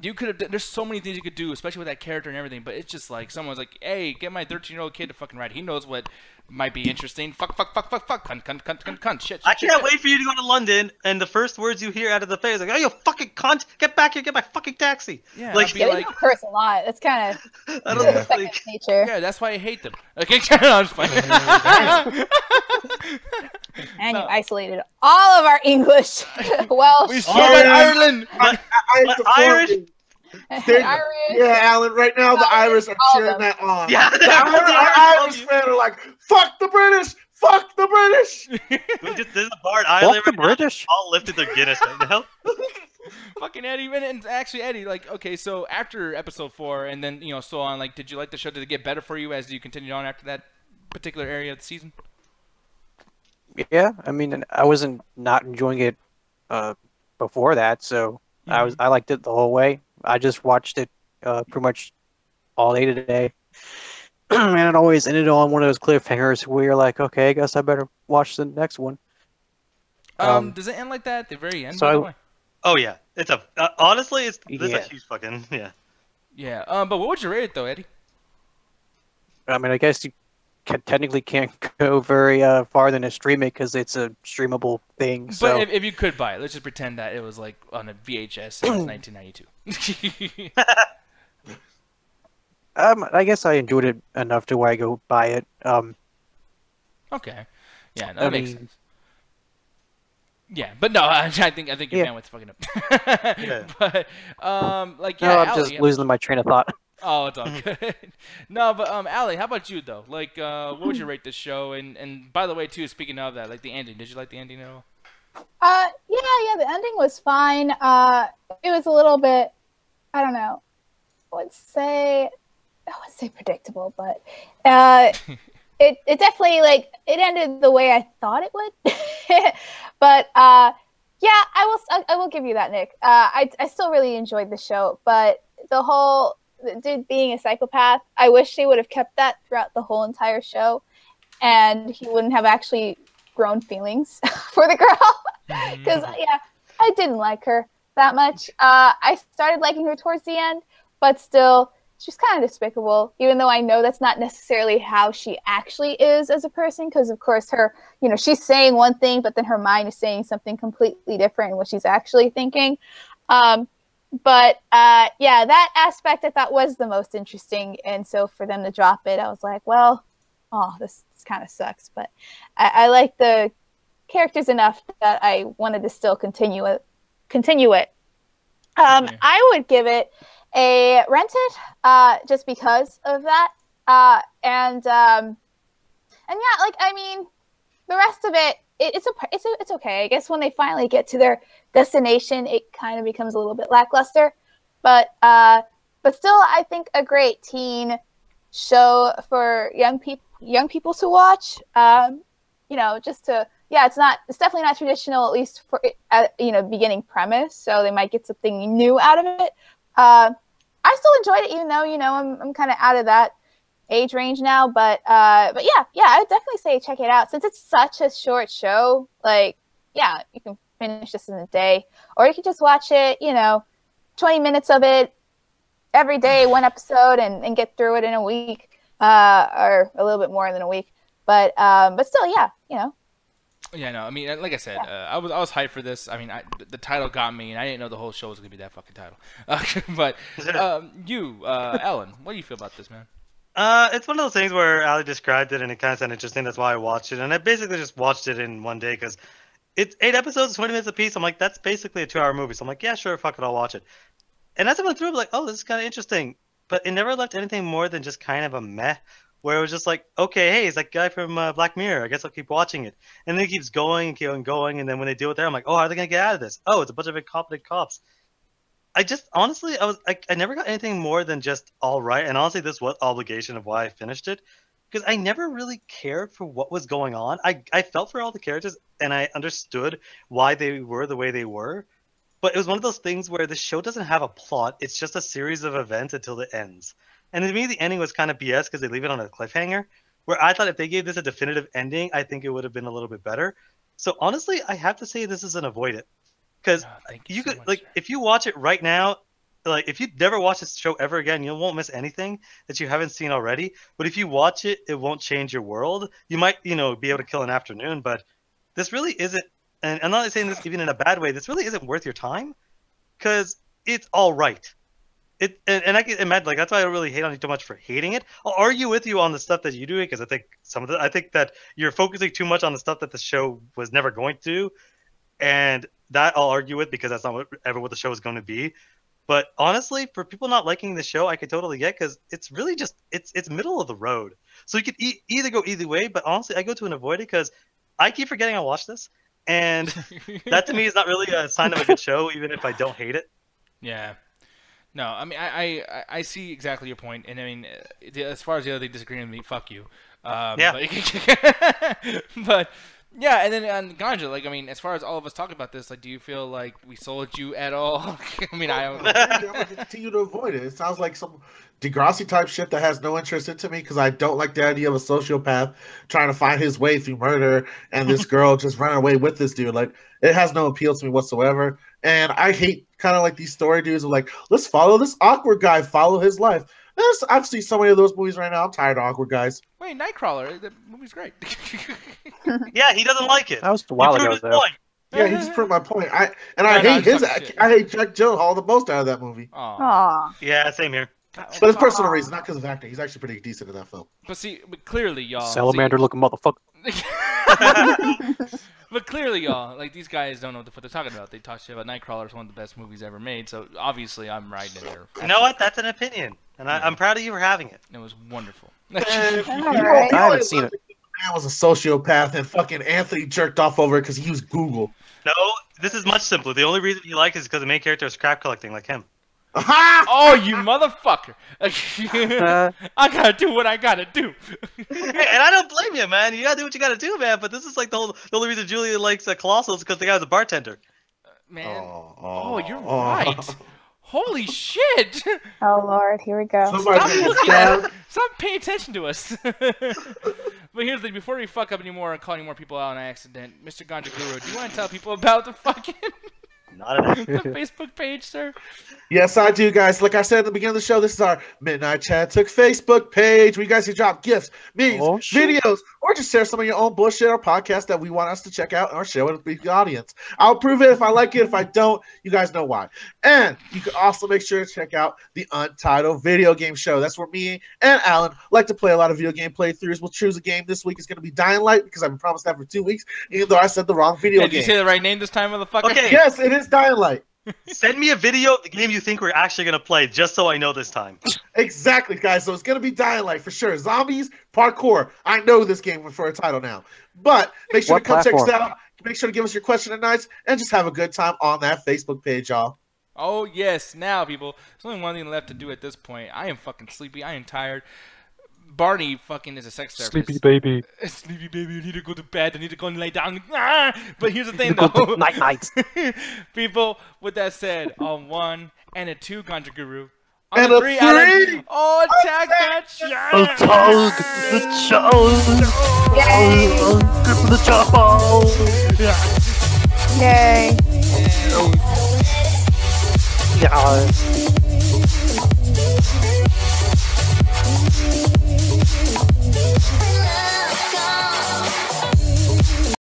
You could have. There's so many things you could do, especially with that character and everything. But it's just like someone's like, "Hey, get my 13-year-old kid to fucking write. He knows what might be interesting. Fuck, cunt, shit." I can't wait for you to go to London, and the first words you hear out of the face, like, "Oh, you fucking cunt! Get back here! Get my fucking taxi!" Yeah, like, yeah, like, curse a lot. It's kind of I don't know, like, nature. Yeah, that's why I hate them. Okay, I'm just playing. And you isolated all of our English, Welsh, we spoke about Ireland. Irish. Yeah, Alan. Right now, the Irish are cheering that on. Yeah, our Irish fans are like, "Fuck the British! Fuck the British!" There's a bar in Ireland Fuck the British. All lifted their Guinness right now. Fucking Eddie, and actually Eddie, like, okay, so after episode 4, and then so on, like, did you like the show? Did it get better for you as you continued on after that particular area of the season? Yeah, I mean, I wasn't not enjoying it before that, so I liked it the whole way. I just watched it pretty much all day today, and it always ended on one of those cliffhangers where you're like, okay, I guess I better watch the next one. Does it end like that at the very end? By the way? Oh yeah, it's a honestly, it's a huge fucking yeah. But what would you rate it though, Eddie? I mean, I guess you technically can't go very far than a stream it because it's a streamable thing. So. But if you could buy it, let's just pretend that it was like on a VHS in 1992. I guess I enjoyed it enough to where I go buy it. Okay, yeah, that makes sense. Yeah, but no, I think your bandwidth's fucking up. Yeah. But like, yeah, no, I'm Allie, just losing my train of thought. Oh, it's all good. No, but Allie, how about you though? Like, what would you rate this show? And by the way, too, speaking of that, like the ending, did you like the ending at all? Yeah, the ending was fine. It was a little bit, I don't know, I wouldn't say predictable, but it definitely, like, it ended the way I thought it would. But yeah, I will give you that, Nick. I still really enjoyed the show, but the whole dude being a psychopath, I wish they would have kept that throughout the whole entire show, and he wouldn't have actually grown feelings for the girl. Because I didn't like her that much. I started liking her towards the end, but still, she's kind of despicable, even though I know that's not necessarily how she actually is as a person, because of course her, she's saying one thing, but then her mind is saying something completely different in what she's actually thinking. But yeah, that aspect I thought was the most interesting, and so for them to drop it, I was like, well, this kind of sucks. But I like the characters enough that I wanted to still continue it. I would give it a rented, just because of that, and yeah, like, I mean, the rest of it it's okay. I guess when they finally get to their destination, it kind of becomes a little bit lackluster. But still, I think a great teen show for young people to watch. It's definitely not traditional, at least for beginning premise. So they might get something new out of it. I still enjoyed it, even though I'm kind of out of that age range now. But yeah, I would definitely say check it out since it's such a short show. Like, yeah, you can finish this in a day, or you can just watch it. 20 minutes of it every day, one episode, and get through it in a week, or a little bit more than a week. But still, yeah, Yeah, no, I mean, like I said, I was hyped for this. I mean, the title got me, and I didn't know the whole show was gonna be that fucking title. But Alan, what do you feel about this, man? It's one of those things where Ali described it, and it kind of sounded interesting. That's why I watched it, and I basically just watched it in one day because it's 8 episodes, 20 minutes apiece. I'm like, that's basically a 2-hour movie. So I'm like, yeah, sure, fuck it, I'll watch it. And as I went through, I'm like, oh, this is kind of interesting. But it never left anything more than just kind of a meh, where it was just like, okay, hey, it's that guy from Black Mirror. I guess I'll keep watching it. And then it keeps going and going. And then when they deal with it, I'm like, oh, how are they going to get out of this? Oh, it's a bunch of incompetent cops. Honestly, I never got anything more than just all right. And honestly, this was obligation of why I finished it. Because I never really cared for what was going on. I felt for all the characters, and I understood why they were the way they were. But it was one of those things where the show doesn't have a plot. It's just a series of events until it ends. And to me, the ending was kind of BS because they leave it on a cliffhanger, where I thought if they gave this a definitive ending, I think it would have been a little bit better. So honestly, I have to say this is an avoid it. Because you could, like, if you watch it right now, like, if you never watch this show ever again, you won't miss anything that you haven't seen already. But if you watch it, it won't change your world. You might, be able to kill an afternoon, but this really isn't. And I'm not saying this even in a bad way. This really isn't worth your time, because it's all right. And I can imagine, like, that's why I don't really hate on you too much for hating it. I'll argue with you on the stuff that you do, because I think I think that you're focusing too much on the stuff that the show was never going to do, and that I'll argue with because that's not what the show is going to be. But honestly, for people not liking the show, I could totally get, because it's really just it's middle of the road. So you could either go either way. But honestly, I go to an avoid it because I keep forgetting I watched this. And that to me is not really a sign of a good show, even if I don't hate it. Yeah. No, I mean, I see exactly your point. And I mean, as far as the other thing disagreeing with me, fuck you. Yeah. But yeah, and then on Ganja, like, I mean, as far as all of us talking about this, like, do you feel like we sold you at all? I mean, I'm going to continue to avoid it. It sounds like some Degrassi type shit that has no interest into me, because I don't like the idea of a sociopath trying to find his way through murder and this girl just running away with this dude. Like, it has no appeal to me whatsoever. And I hate kind of like these story dudes of like, let's follow this awkward guy, follow his life. I've seen so many of those movies right now. I'm tired of awkward guys. Wait, Nightcrawler, the movie's great. Yeah, he doesn't like it. That was a while ago, though. Yeah, he just proved my point. I hate Jack Gyllenhaal the most out of that movie. Aww. Yeah, same here. But it's personal reason, not because of acting. He's actually pretty decent in that film. But clearly, y'all. Salamander-looking motherfucker. But clearly, y'all, like, these guys don't know what the fuck they're talking about. They talk shit about Nightcrawler is one of the best movies ever made, so obviously I'm riding in there. You know what? That's an opinion, and I'm proud of you for having it. It was wonderful. I haven't seen it. Man was a sociopath, and fucking Anthony jerked off over it because he used Google. No, this is much simpler. The only reason you like it is because the main character is crap collecting like him. Oh, you motherfucker! I gotta do what I gotta do. Hey, and I don't blame you, man. You gotta do what you gotta do, man. But this is like the only reason Julia likes Colossal is because the guy was a bartender. Man, you're right. Holy shit! Oh Lord, here we go. Stop paying attention to us. But here's the thing: before we fuck up anymore and call any more people out on accident, Mr. Ganja Guru, do you want to tell people about the fucking the Facebook page, sir? Yes, I do, guys. Like I said at the beginning of the show, this is our Midnight Chat Attack Facebook page where you guys can drop gifts, memes, videos, or just share some of your own bullshit or podcast that we want us to check out or share with the audience. I'll approve it if I like it. If I don't, you guys know why. And you can also make sure to check out the Untitled Video Game Show. That's where me and Alan like to play a lot of video game playthroughs. We'll choose a game this week. It's going to be Dynamite because I've been promised that for 2 weeks, even though I said the wrong video game. Did you say the right name this time, motherfucker? Okay. Yes, it is Dynamite. Send me a video of the game you think we're actually gonna play, just so I know this time. Exactly, guys. So it's gonna be Dying Light for sure. Zombies, parkour. I know this game for a title now. But make sure to come check us out. Make sure to give us your question tonight and just have a good time on that Facebook page, y'all. Oh yes, now people. There's only one thing left to do at this point. I am fucking sleepy. I am tired. Barney fucking is a sex therapist. Sleepy baby. Sleepy baby, I need to go to bed. I need to go and lay down. Ah! But here's the thing, though. Night. People, with that said, on 1 and a 2, Ganja Guru. On And a a 3, three. Alan. Oh, attack that shit! Yay. Yeah.